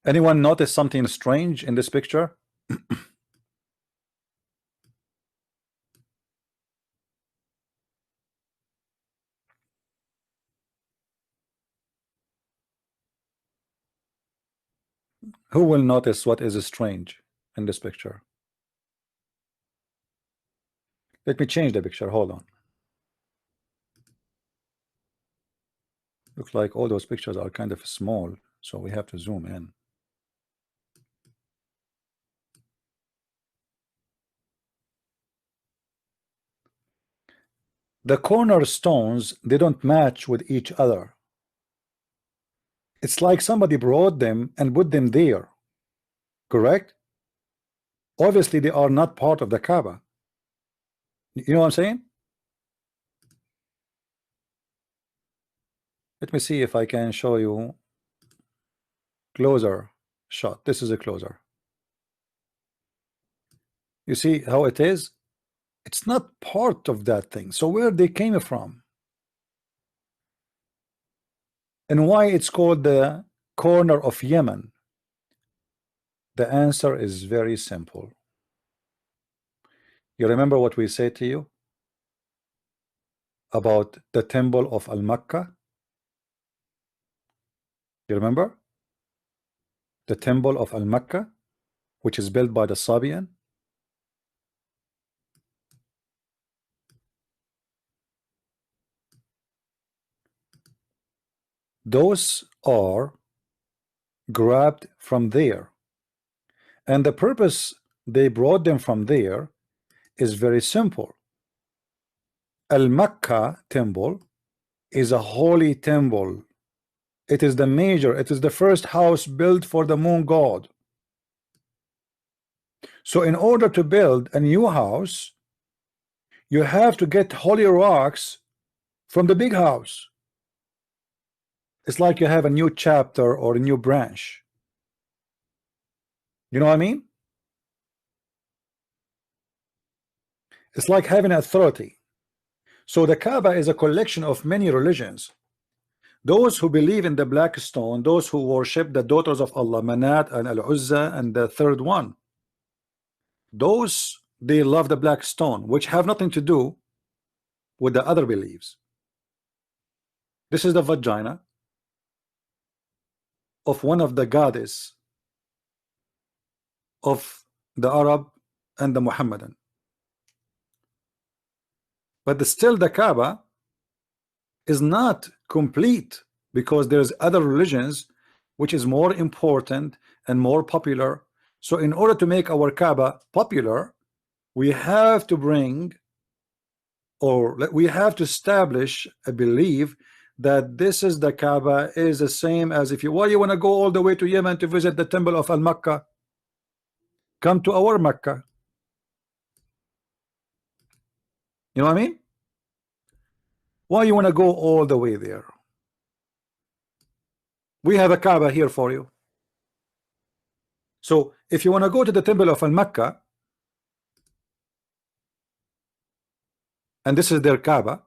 Anyone notice something strange in this picture? Who will notice what is strange in this picture? Let me change the picture. Hold on. Looks like all those pictures are kind of small, so we have to zoom in. The cornerstones, they don't match with each other. It's like somebody brought them and put them there. Correct? Obviously, they are not part of the Kaaba. You know what I'm saying? Let me see if I can show you closer shot. This is a closer. You see how it is? It's not part of that thing. So where they came from? And why it's called the corner of Yemen? The answer is very simple. You remember what we said to you about the temple of Al-Makkah? You remember? The temple of Al-Makkah, which is built by the Sabian. Those are grabbed from there. And the purpose they brought them from there is very simple. Al-Makkah temple is a holy temple. It is the first house built for the moon god. So in order to build a new house, you have to get holy rocks from the big house. It's like you have a new chapter or a new branch. You know what I mean? It's like having authority. So the Kaaba is a collection of many religions. Those who believe in the black stone, those who worship the daughters of Allah, Manat and Al-Uzza and the third one, those they love the black stone, which have nothing to do with the other beliefs. This is the vagina of one of the goddess of the Arab and the Muhammadan. But still the Kaaba is not complete, because there's other religions which is more important and more popular. So in order to make our Kaaba popular, we have to bring, or we have to establish a belief that this is the Kaaba is the same as if you, why you want to go all the way to Yemen to visit the temple of Al-Makkah? Come to our Makkah. You know what I mean? Why you want to go all the way there? We have a Kaaba here for you. So if you want to go to the temple of Al-Makkah, and this is their Kaaba,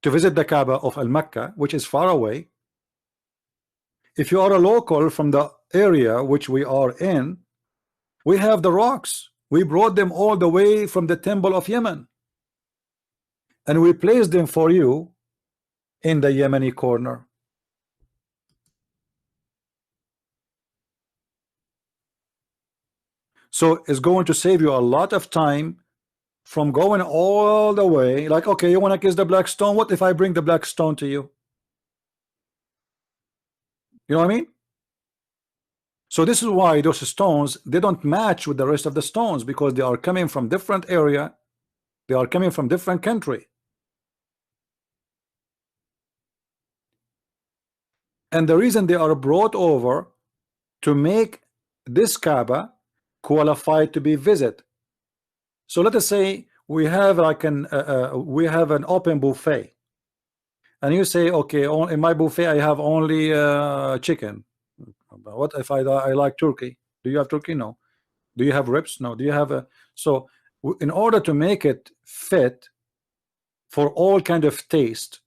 to visit the Kaaba of Al-Makkah, which is far away, if you are a local from the area which we are in, we have the rocks. We brought them all the way from the temple of Yemen, and we placed them for you in the Yemeni corner. So it's going to save you a lot of time from going all the way. Like, okay, you want to kiss the black stone? What if I bring the black stone to you? You know what I mean? So this is why those stones, they don't match with the rest of the stones, because they are coming from different area. They are coming from different country. And the reason they are brought over to make this Kaaba qualified to be visited. So let us say we have like an open buffet, and you say, okay, in my buffet I have only chicken. What if I like turkey? Do you have turkey? No. Do you have ribs? No. Do you have a? So in order to make it fit for all kind of taste,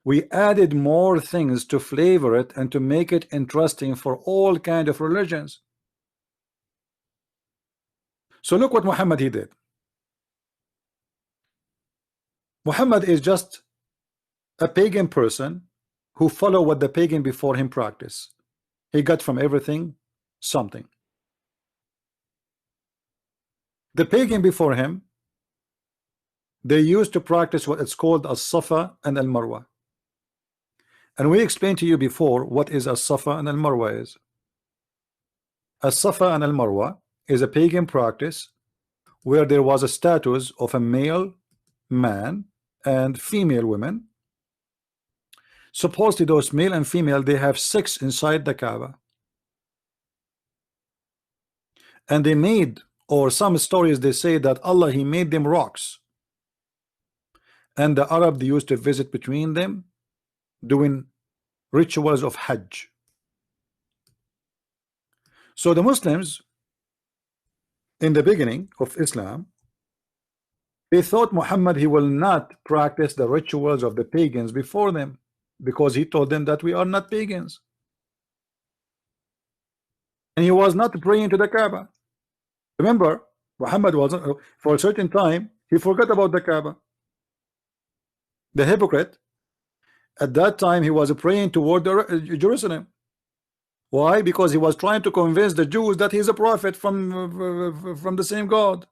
we added more things to flavor it and to make it interesting for all kind of religions. So look what Muhammad he did. Muhammad is just a pagan person who follow what the pagan before him practice. He got from everything something. The pagan before him, they used to practice what it's called as-Safa and al-Marwa. And we explained to you before what is as-Safa and al-Marwa is. As-Safa and al-Marwa is a pagan practice where there was a status of a male man and female women. Supposedly those male and female, they have sex inside the Kaaba. And they made, or some stories they say that Allah he made them rocks, and the Arab they used to visit between them doing rituals of Hajj. So the Muslims in the beginning of Islam, they thought Muhammad he will not practice the rituals of the pagans before them, because he told them that we are not pagans. and he was not praying to the Kaaba. Remember, Muhammad was for a certain time he forgot about the Kaaba. The hypocrite at that time he was praying toward Jerusalem. Why? Because he was trying to convince the Jews that he's a prophet from the same God.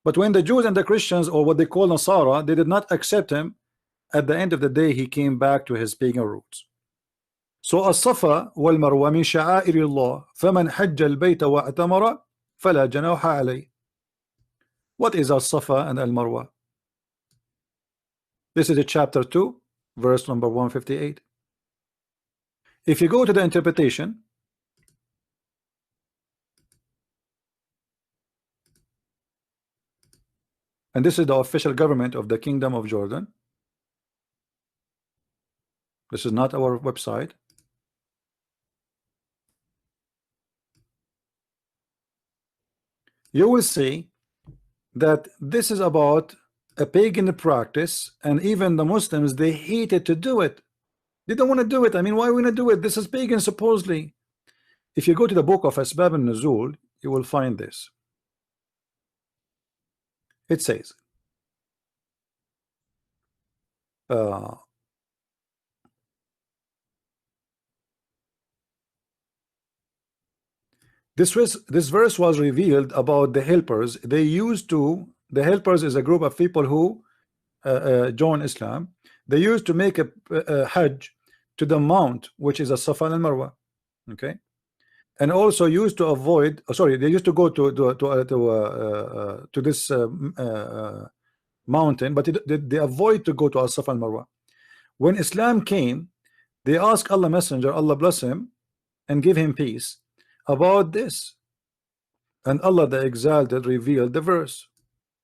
But when the Jews and the Christians, or what they call Nasara, they did not accept him, at the end of the day he came back to his pagan roots. So الصفا والمروة من شعائر الله فمن حج البيت واعتمر فلا جناح عليه. What is الصفا and al-Marwa? This is a chapter 2 verse number 158. If you go to the interpretation, and this is the official government of the Kingdom of Jordan, this is not our website. You will see that this is about a pagan practice, and even the Muslims, they hated to do it. They don't want to do it. I mean, why want to do it? This is pagan supposedly. If you go to the book of Asbab al-Nuzul, you will find this. It says this verse was revealed about the helpers. They used to, the helpers is a group of people who join Islam. They used to make a Hajj to the mount, which is a Safa and Marwa, okay, and also used to avoid. Sorry, they used to go to this mountain, but they avoid to go to Safa and Marwa. When Islam came, they asked Allah Messenger, Allah bless him and give him peace, about this, and Allah the Exalted revealed the verse.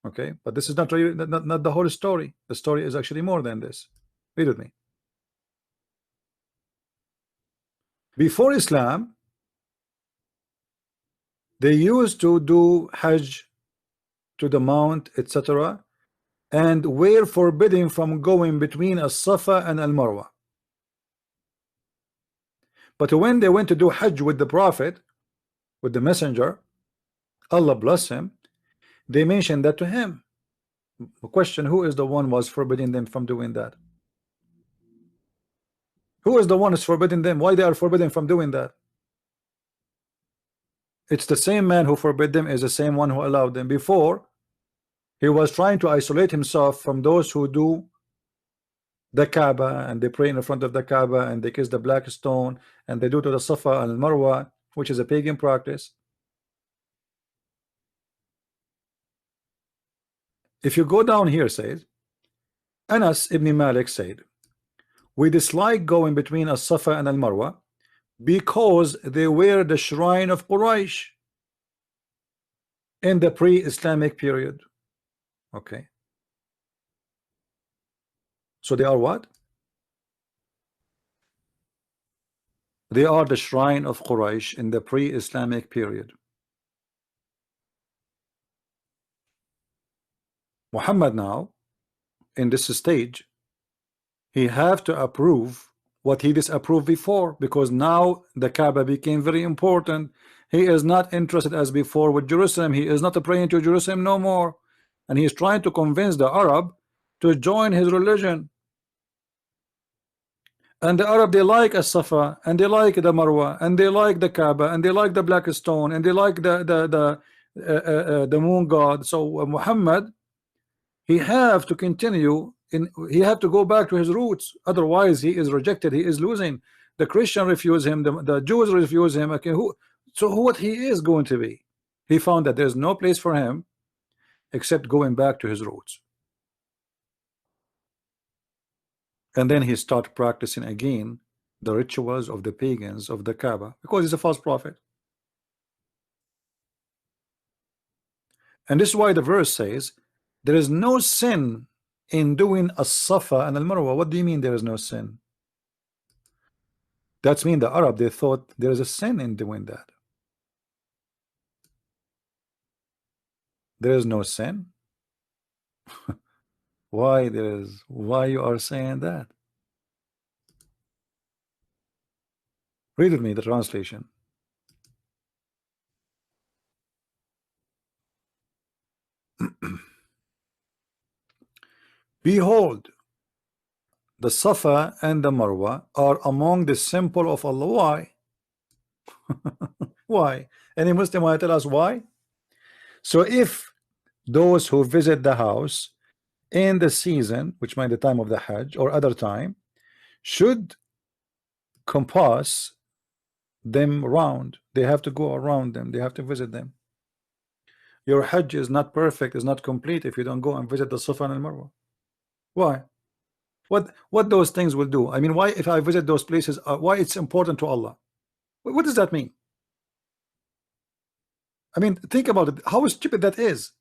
Okay, but this is not really not the whole story. The story is actually more than this. Read with me. Before Islam, they used to do Hajj to the mount, etc., and were forbidden from going between As-Safa and Al-Marwa. But when they went to do Hajj with the Prophet, with the Messenger, Allah bless him, they mentioned that to him. The question: who is the one was forbidding them from doing that? Who is the one who's forbidding them? Why they are forbidden from doing that? It's the same man who forbid them is the same one who allowed them. Before, he was trying to isolate himself from those who do the Kaaba, and they pray in front of the Kaaba, and they kiss the black stone, and they do to the Safa and Marwa, which is a pagan practice. If you go down here, says Anas ibn Malik said, we dislike going between As-Safa and Al-Marwa because they were the shrine of Quraysh in the pre-Islamic period. Okay, so they are what? They are the shrine of Quraysh in the pre-Islamic period. Muhammad now, in this stage, he have to approve what he disapproved before, because now the Kaaba became very important. He is not interested as before with Jerusalem. He is not praying to Jerusalem no more, and he is trying to convince the Arab to join his religion. And the Arab, they like As-Safa, and they like the Marwa, and they like the Kaaba, and they like the black stone, and they like the moon god. So Muhammad, he have to continue he had to go back to his roots, otherwise he is rejected, he is losing. The Christian refuse him, the Jews refuse him. Okay, what he is going to be? He found that there's no place for him except going back to his roots, and then he started practicing again the rituals of the pagans of the Kaaba, because he's a false prophet. And this is why the verse says there is no sin in doing As-Safa and Al-Marwa. What do you mean there is no sin? That's mean the Arab, they thought there is a sin in doing that. There is no sin. Why there is? Why you are saying that? Read with me the translation. Behold, the Safa and the Marwa are among the symbol of Allah. Why? Why? Any Muslim want to tell us why? So if those who visit the house in the season, which might be the time of the Hajj or other time, should compass them round, they have to go around them, they have to visit them. Your Hajj is not perfect, is not complete if you don't go and visit the Safa and Marwa. Why? What those things will do? I mean, why if I visit those places, why it's important to Allah? What does that mean? I mean, think about it, how stupid that is.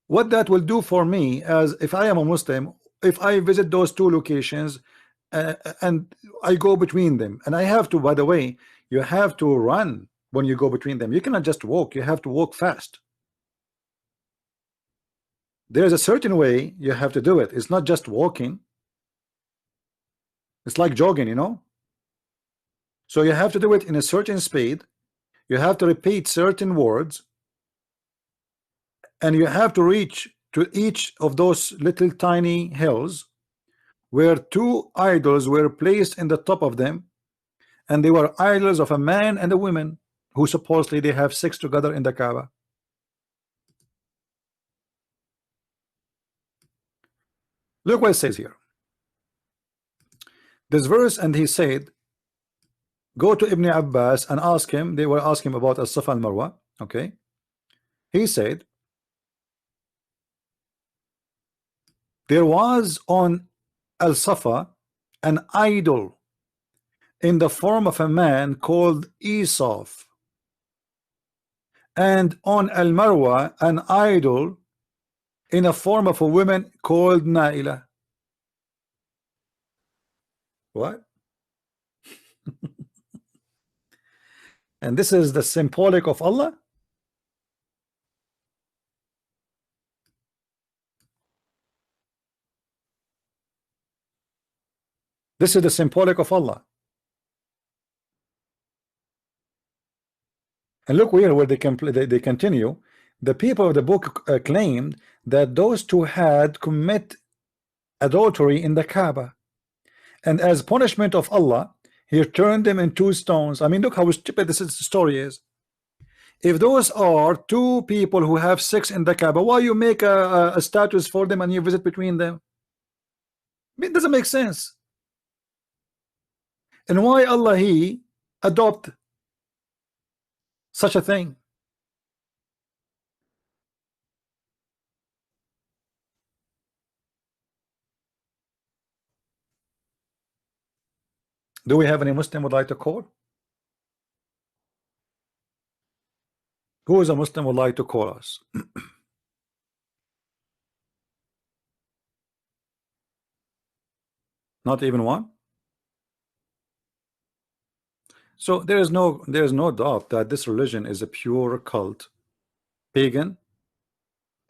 What that will do for me, as if I am a Muslim, if I visit those two locations and I go between them, and I have to, by the way, you have to run when you go between them. You cannot just walk, you have to walk fast. There's a certain way you have to do it. It's not just walking. It's like jogging, you know. So you have to do it in a certain speed. You have to repeat certain words, and you have to reach to each of those little tiny hills where two idols were placed in the top of them, and they were idols of a man and a woman who supposedly they have sex together in the Kaaba. Look what it says here. This verse, and he said, go to Ibn Abbas and ask him. They were asking about as-Safa and Marwa. Okay, he said there was on al-Safa an idol in the form of a man called Esaf, and on al-Marwa an idol in a form of a woman called Naila. What? And this is the symbolic of Allah. This is the symbolic of Allah. And look where they continue. The people of the book claimed that those two had commit adultery in the Kaaba, and as punishment of Allah, he turned them into stones. I mean, look how stupid this story is. If those are two people who have sex in the Kaaba, why you make a status for them and you visit between them? I mean, it doesn't make sense. And why Allah he adopt such a thing? Do we have any Muslim would like to call? Who is a Muslim would like to call us? Not even one. So there is no doubt that this religion is a pure cult, pagan,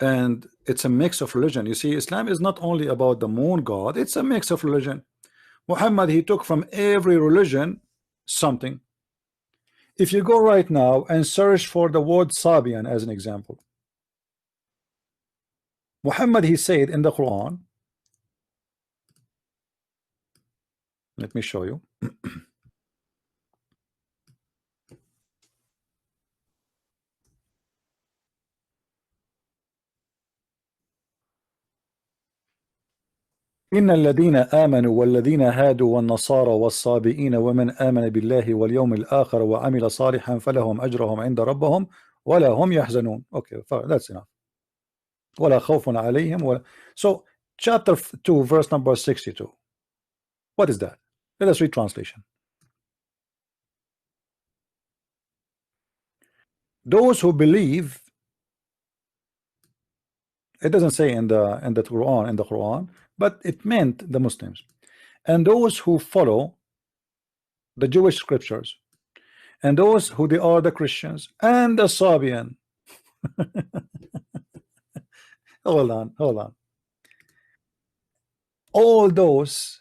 and it's a mix of religion. You see, Islam is not only about the moon god, it's a mix of religion. Muhammad, he took from every religion something. If you go right now and search for the word Sabian as an example, Muhammad, he said in the Quran, let me show you. إن الذين آمنوا والذين هادوا والنصارى والصابئين ومن آمن بالله واليوم الآخر وعمل صالحا فلهم أجرهم عند ربهم ولا هم يحزنون. Okay, that's enough. ولا خوف عليهم ولا... So chapter 2 verse number 62. What is that? Let us read translation. Those who believe, it doesn't say in the Quran, but it meant the Muslims, and those who follow the Jewish scriptures, and those who they are the Christians and the Sabian. hold on. All those,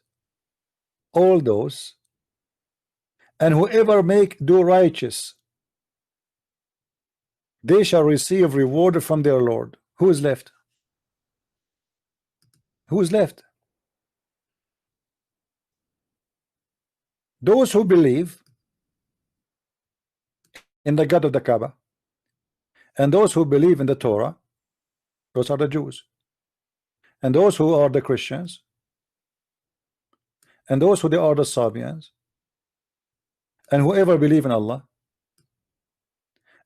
and whoever do righteous, they shall receive reward from their Lord. Who is left? Who is left? Those who believe in the God of the Kaaba, and those who believe in the Torah, those are the Jews. And those who are the Christians, and those who they are the Sabians, and whoever believe in Allah,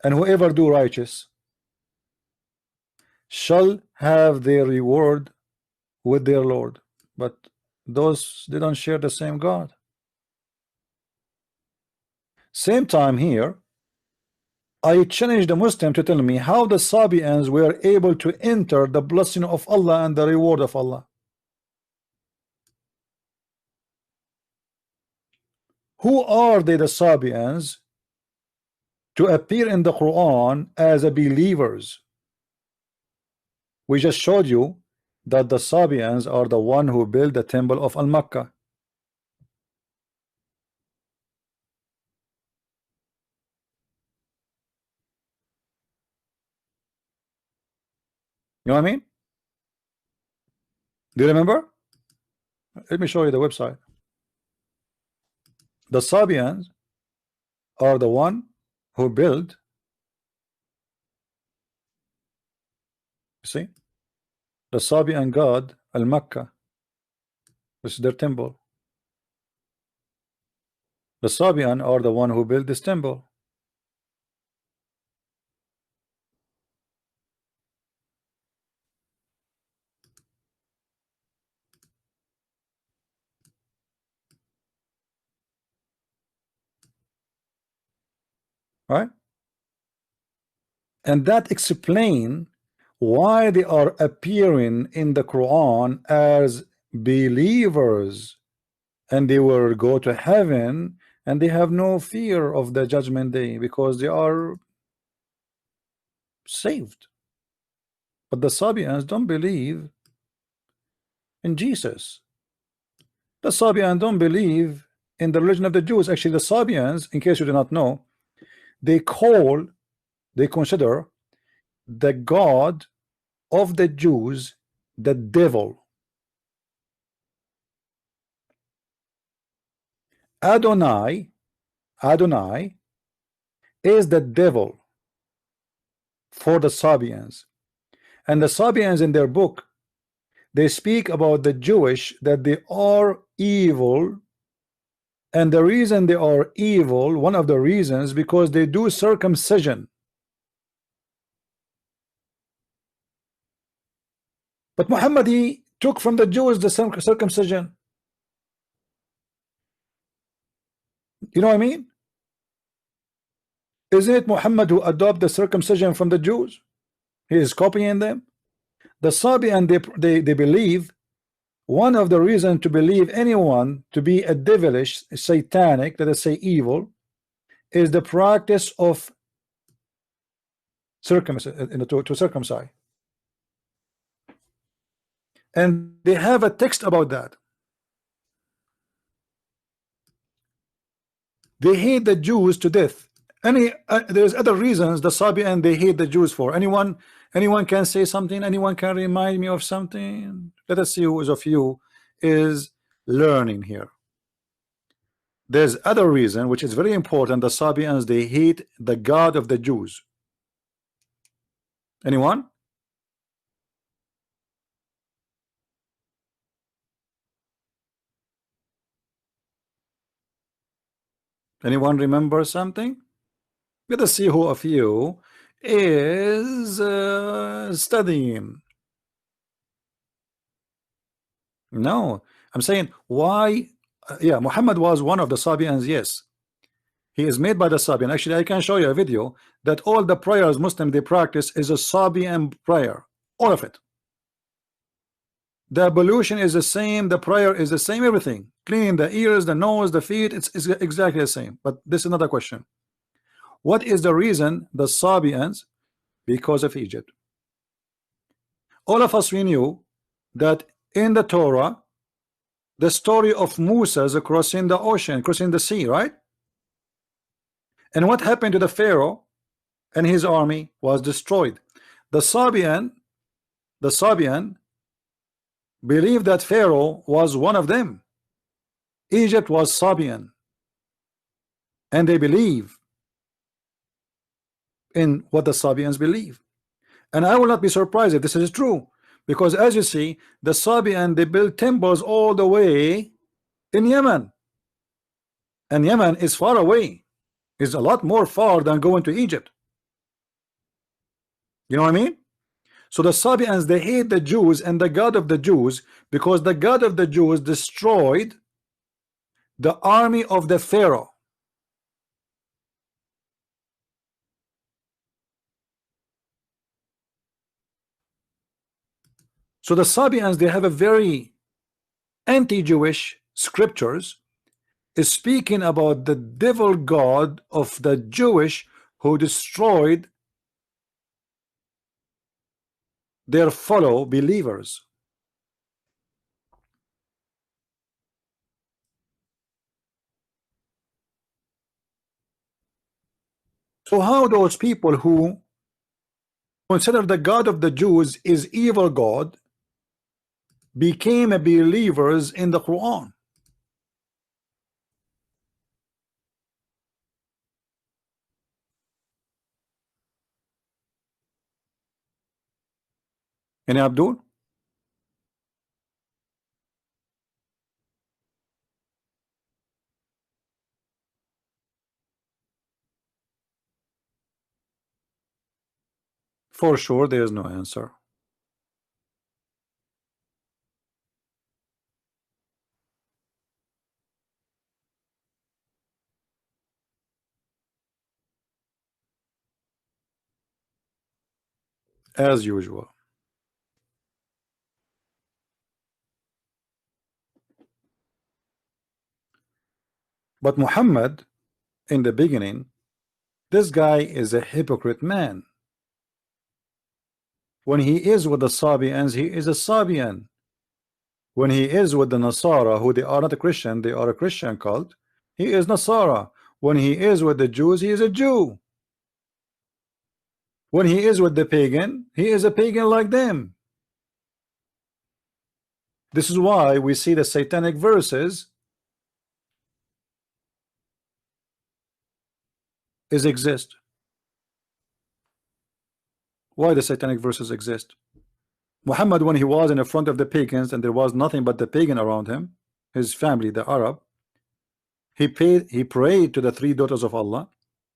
and whoever do righteous, shall have their reward with their Lord. But those, they don't share the same God. Same time here, I challenge the Muslim to tell me how the Sabians were able to enter the blessing of Allah and the reward of Allah. Who are they, the Sabians, to appear in the Quran as a believers? We just showed you that the Sabians are the one who built the temple of Al-Makkah. You know what I mean? Do you remember? Let me show you the website. The Sabians are the one who built, see, the Sabian god Al-Makkah. This is their temple. The Sabian are the one who built this temple. Right? And that explains why they are appearing in the Quran as believers, and they will go to heaven, and they have no fear of the judgment day because they are saved. But the Sabians don't believe in Jesus. The Sabians don't believe in the religion of the Jews. Actually, the Sabians, in case you do not know, they consider the God of the Jews the devil. Adonai is the devil for the Sabians. And the Sabians in their book, they speak about the Jewish that they are evil, and the reason they are evil, one of the reasons, because they do circumcision. But Muhammad, he took from the Jews the circumcision. You know what I mean? Isn't it Muhammad who adopted the circumcision from the Jews? He is copying them. The Sabian, they believe one of the reasons to believe anyone to be a devilish, satanic, let us say evil, is the practice of circumcision, to circumcise. And they have a text about that. They hate the Jews to death. There's other reasons the Sabian they hate the Jews for. Anyone can say something? Anyone can remind me of something? Let us see who of you is learning here. There's other reason which is very important. The Sabians, they hate the God of the Jews. Anyone? Anyone remember something? Let us see who of you is studying. No, I'm saying why. Yeah, Muhammad was one of the Sabians. Yes, he is made by the Sabian. Actually, I can show you a video that all the prayers Muslim they practice is a Sabian prayer, all of it. The ablution is the same, the prayer is the same, everything. Cleaning the ears, the nose, the feet, it's exactly the same. But this is another question. What is the reason the Sabians? Because of Egypt. All of us, we knew that in the Torah, the story of Moses crossing the ocean, crossing the sea, right? And what happened to the Pharaoh and his army was destroyed. The Sabian believe that Pharaoh was one of them. Egypt was Sabian, and they believe in what the Sabians believe. And I will not be surprised if this is true, because as you see, the Sabian, they built temples all the way in Yemen, and Yemen is far away, is a lot more far than going to Egypt. You know what I mean? So the Sabians, they hate the Jews and the God of the Jews because the God of the Jews destroyed the army of the Pharaoh. So the Sabians, they have a very anti-Jewish scriptures is speaking about the devil god of the Jewish who destroyed their fellow believers. So how those people who consider the God of the Jews is evil God became believers in the Quran? And Abdul? For sure, there is no answer. As usual. But Muhammad, in the beginning, this guy is a hypocrite man. When he is with the Sabians, he is a Sabian. When he is with the Nasara, who they are not a Christian, they are a Christian cult, he is Nasara. When he is with the Jews, he is a Jew. When he is with the pagan, he is a pagan like them. This is why we see the satanic verses exist. Why the satanic verses exist? Muhammad, when he was in the front of the pagans and there was nothing but the pagan around him, his family, the Arab, he prayed to the three daughters of Allah,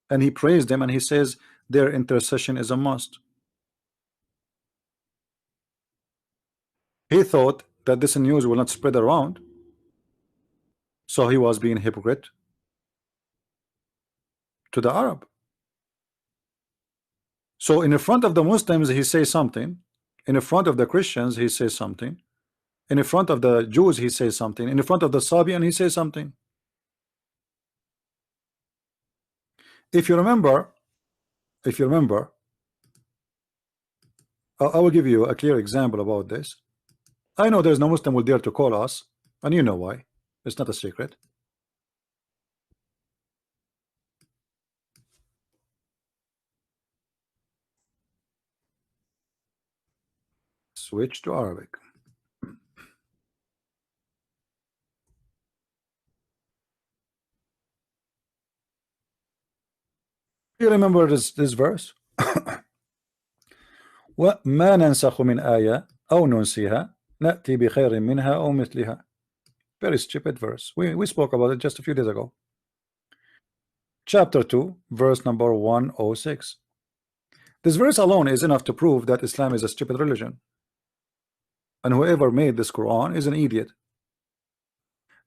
and he praised them, and he says their intercession is a must. He thought that this news will not spread around, so he was being hypocrite to the Arab. So in the front of the Muslims he says something, in the front of the Christians he says something, in the front of the Jews he says something, in the front of the Sabian he says something. If you remember, I will give you a clear example about this. I know there's no Muslim will dare to call us, and you know why. It's not a secret. Switch to Arabic. You remember this verse? وما ننسخ من آية أو ننسيها نأتي بخير منها أو مثلها. Very stupid verse. We spoke about it just a few days ago. Chapter 2, verse number 106. This verse alone is enough to prove that Islam is a stupid religion, and whoever made this Quran is an idiot.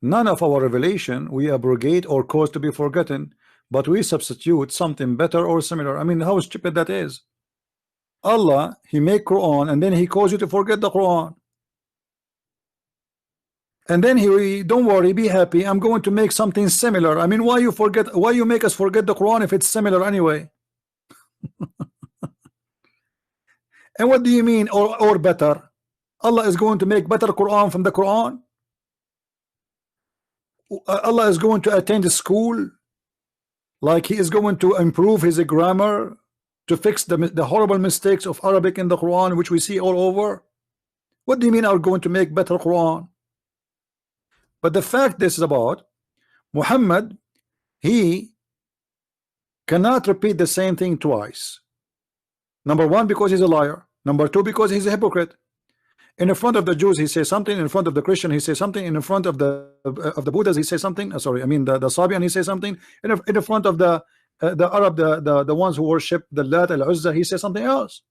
None of our revelation we abrogate or cause to be forgotten, but we substitute something better or similar. I mean, how stupid that is. Allah, he make Quran, and then he calls you to forget the Quran, and then he, don't worry, be happy, I'm going to make something similar. I mean, why you make us forget the Quran if it's similar anyway? And what do you mean or better? Allah is going to make better Quran from the Quran? Allah is going to attend a school, like he is going to improve his grammar, to fix the horrible mistakes of Arabic in the Quran, which we see all over? What do you mean are going to make better Quran? But the fact this is about Muhammad, he cannot repeat the same thing twice. Number one, because he's a liar. Number two, because he's a hypocrite. In front of the Jews he says something, in front of the Christian he says something, in front of the Buddhas he says something, sorry, I mean the Sabian he says something, in front of the Arab, the ones who worship the Lat al-Uzza, he says something else.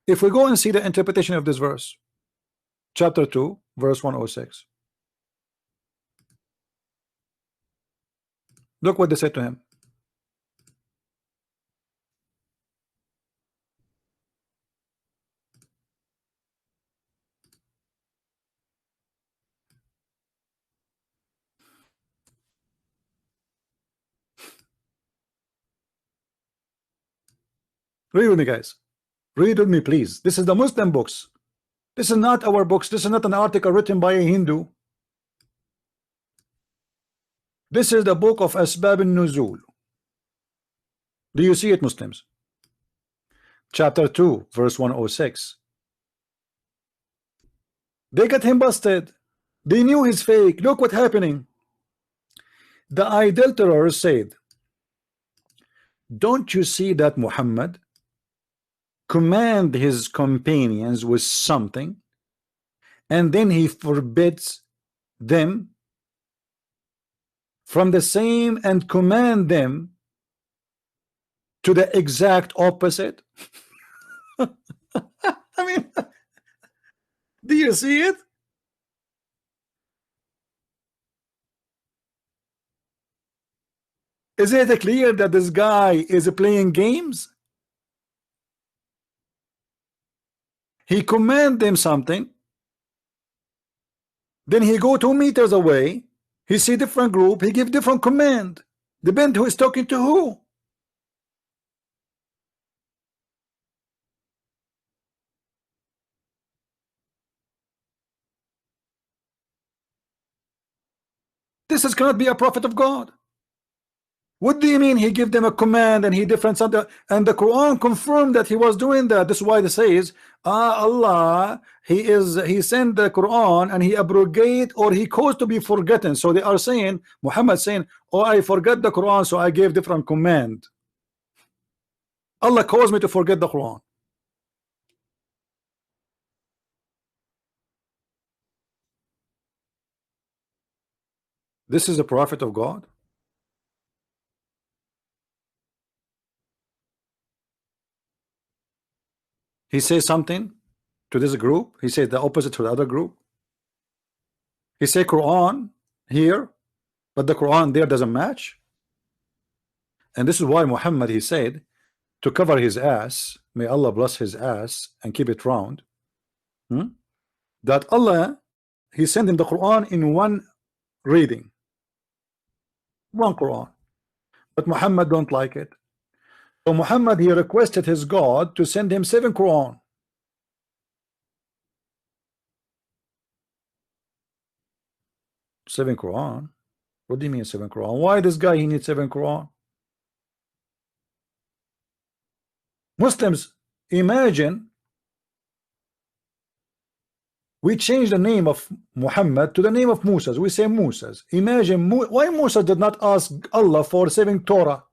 If we go and see the interpretation of this verse, chapter 2 verse 106, look what they said to him. Read with me, guys. Read with me, please. This is the Muslim books. This is not our books. This is not an article written by a Hindu. This is the book of Asbab al-Nuzul. Do you see it, Muslims? Chapter 2 verse 106. They got him busted. They knew he's fake. Look what's happening. The adulterers said, don't you see that Muhammad command his companions with something and then he forbids them from the same and command them to the exact opposite? I mean, do you see it? Is it clear that this guy is playing games? He command them something, then he go 2 meters away, he see different group, he give different command, depend who is talking to who. This cannot be a prophet of God. What do you mean he give them a command and he different something? And the Quran confirmed that he was doing that. This is why it says, Allah, he sent the Quran and he abrogate or he caused to be forgotten. So they are saying, Muhammad saying, oh, I forgot the Quran, so I gave different command. Allah caused me to forget the Quran. This is a prophet of God. He says something to this group, he says the opposite to the other group. He say Quran here, but the Quran there doesn't match. And this is why Muhammad, he said, to cover his ass, may Allah bless his ass and keep it round, that Allah, he sent him the Quran in one reading, one Quran, but Muhammad don't like it. So Muhammad, he requested his God to send him 7 Quran. Seven Quran? What do you mean 7 Quran? Why this guy he needs 7 Quran? Muslims, imagine we change the name of Muhammad to the name of Musa. We say Musa. Imagine why Musa did not ask Allah for 7 Torah.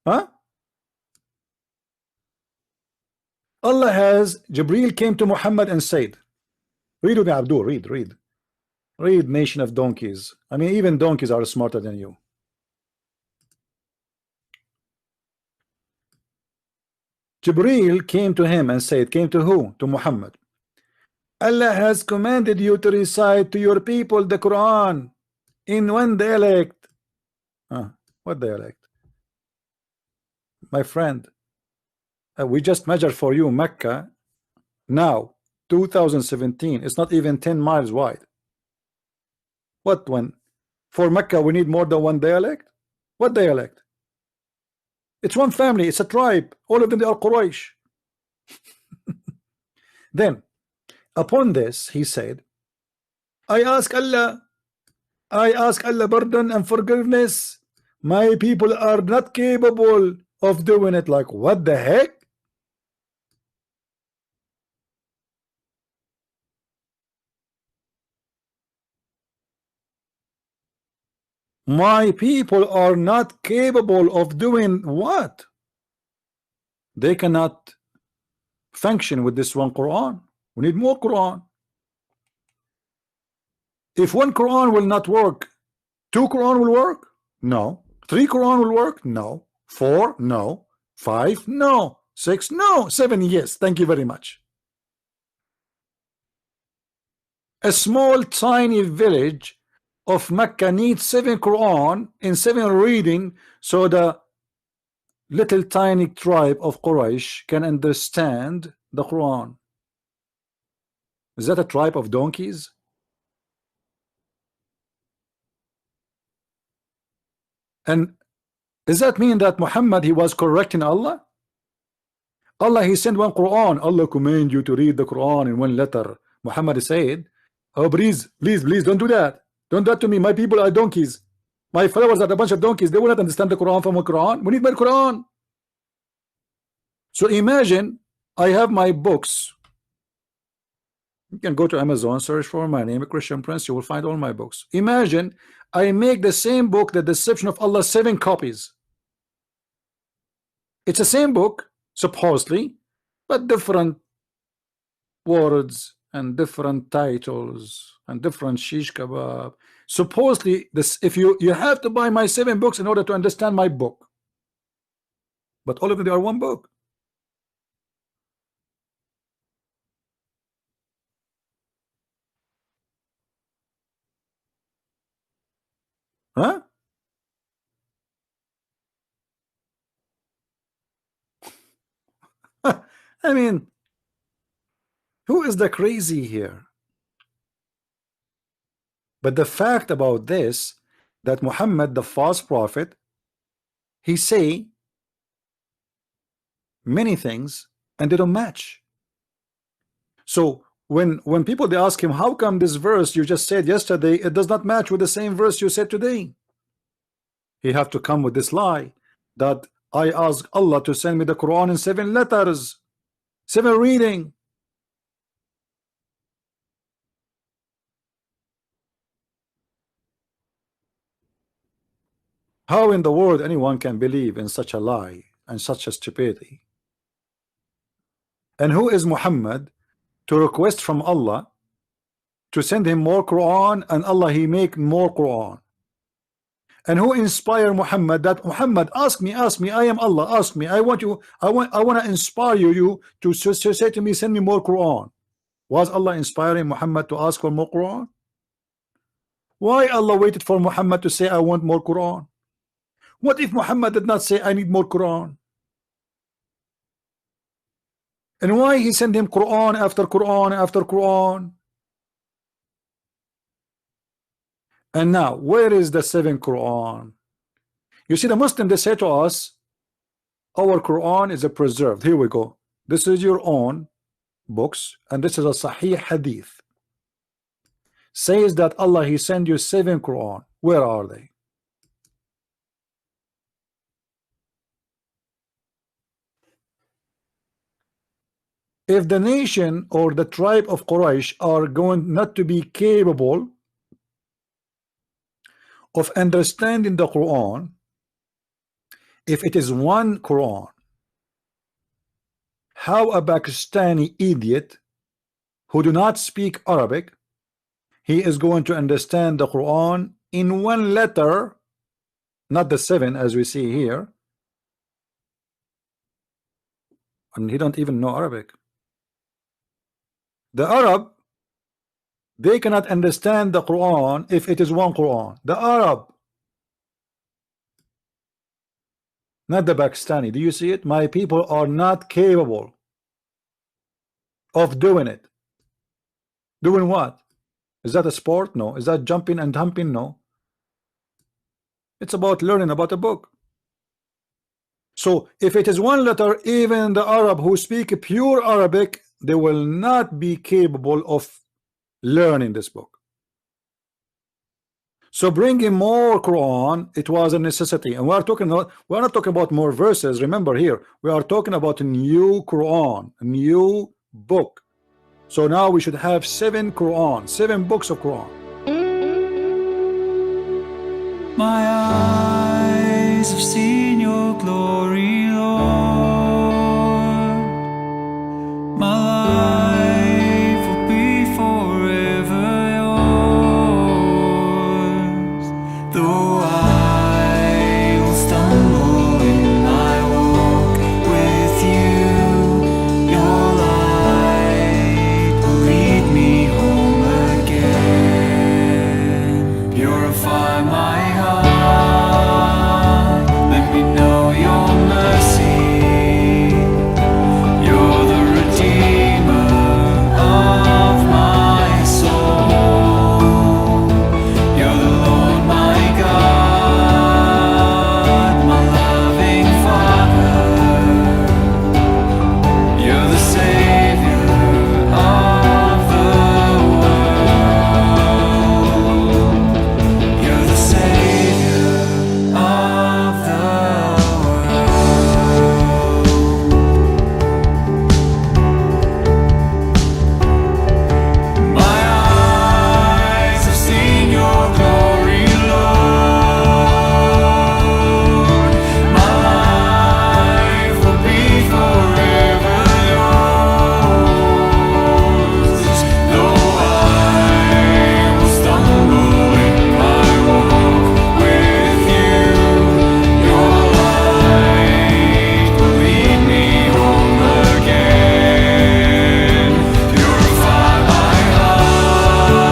Huh? Allah has Jibreel came to Muhammad and said, read with me, Abdul, read, nation of donkeys. I mean, even donkeys are smarter than you. Jibreel came to him and said, came to who? To Muhammad. Allah has commanded you to recite to your people the Quran in one dialect. What dialect? My friend, we just measured for you Mecca now, 2017. It's not even 10 miles wide. What one? For Mecca, we need more than one dialect? What dialect? It's one family, it's a tribe. All of them, they are Quraysh. Then, upon this, he said, I ask Allah pardon and forgiveness. My people are not capable of doing it. Like, what the heck? My people are not capable of doing what? They cannot function with this one Quran. We need more Quran. If one Quran will not work, two Quran will work? No. Three Quran will work? No. Four? No. Five? No. Six? No. Seven? Yes. Thank you very much. A small tiny village of Mecca needs 7 Quran in 7 reading, so the little tiny tribe of Quraysh can understand the Quran. Is that a tribe of donkeys? And does that mean that Muhammad, he was correcting Allah? Allah, he sent one Quran. Allah command you to read the Quran in one letter. Muhammad said, oh please, please, please don't do that. Don't do that to me. My people are donkeys. My followers are a bunch of donkeys. They will not understand the Quran from a Quran. We need more Quran. So imagine I have my books. You can go to Amazon, search for my name, Christian Prince. You will find all my books. Imagine I make the same book, The Deception of Allah, 7 copies. It's the same book, supposedly, but different words and different titles and different shish kebab. Supposedly, this, if you have to buy my 7 books in order to understand my book, but all of them, they are one book. Huh? I mean, who is the crazy here? But the fact about this, that Muhammad, the false prophet, he say many things and they don't match. So when people, they ask him, how come this verse you just said yesterday, it does not match with the same verse you said today? He have to come with this lie that I asked Allah to send me the Quran in 7 letters, 7 reading. How in the world anyone can believe in such a lie and such a stupidity? And who is Muhammad to request from Allah to send him more Quran, and Allah, he make more Quran? And who inspire Muhammad, that Muhammad, ask me, I am Allah, ask me, I want to inspire you to say to me, send me more Quran? Was Allah inspiring Muhammad to ask for more Quran? Why Allah waited for Muhammad to say I want more Quran? What if Muhammad did not say I need more Quran? And why he sent him Quran after Quran after Quran? And now, where is the 7 Quran? You see, the Muslim, they say to us, our Quran is a preserved. Here we go. This is your own books, and this is a Sahih Hadith. Says that Allah, he sent you 7 Quran. Where are they? If the nation or the tribe of Quraysh are going not to be capable of understanding the Quran, if it is one Quran, how a Pakistani idiot who do not speak Arabic, he is going to understand the Quran in one letter, not the 7 as we see here, and he don't even know Arabic. The Arab, they cannot understand the Quran if it is one Quran. The Arab, not the Pakistani. Do you see it? My people are not capable of doing it. Doing what? Is that a sport? No. Is that jumping and humping? No. It's about learning about a book. So if it is one letter, even the Arab who speak pure Arabic, they will not be capable of learning this book. So bringing more Quran, it was a necessity, and we're not talking about more verses. Remember, here we are talking about a new Quran, a new book. So now we should have 7 Quran, 7 books of Quran. My eyes have seen your glory, Lord. My life will be forever yours. Though I will stumble in my walk with you, your light will lead me home again. Purify my heart, let me know your mercy. You're the Redeemer of my soul. You're the Lord my God, my loving Father. You're the Savior of the world. You're the Savior of the world. My eyes have seen your glory, Lord. My life will be forever yours. Though I will stumble in my walk with you, your light will lead me home again. Purify my heart,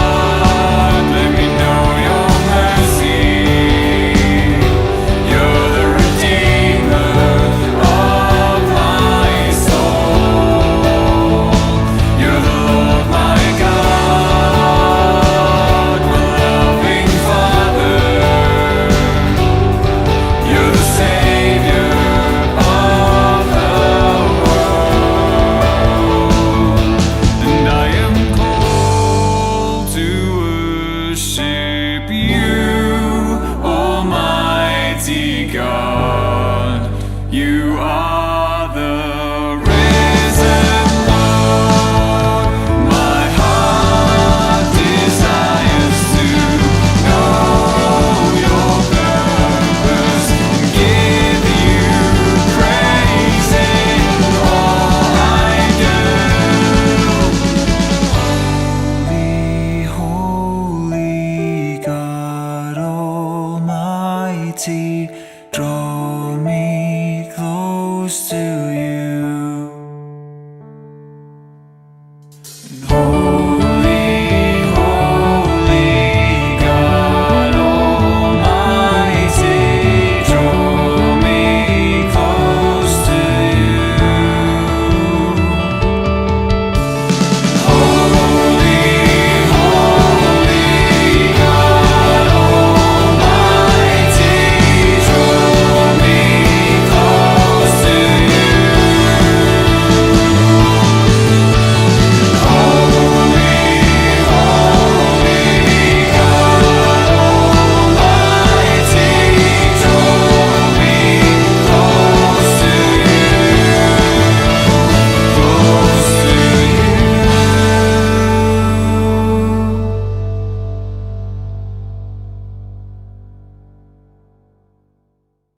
let me know your mercy. You're the Redeemer of my soul. You're the Lord my God, my loving Father. You're the Savior of the world. And I am called to worship you, Almighty God. You are the risen Lord. My heart desires to know your purpose and give you praise in all I do. Holy, holy God Almighty, draw me close to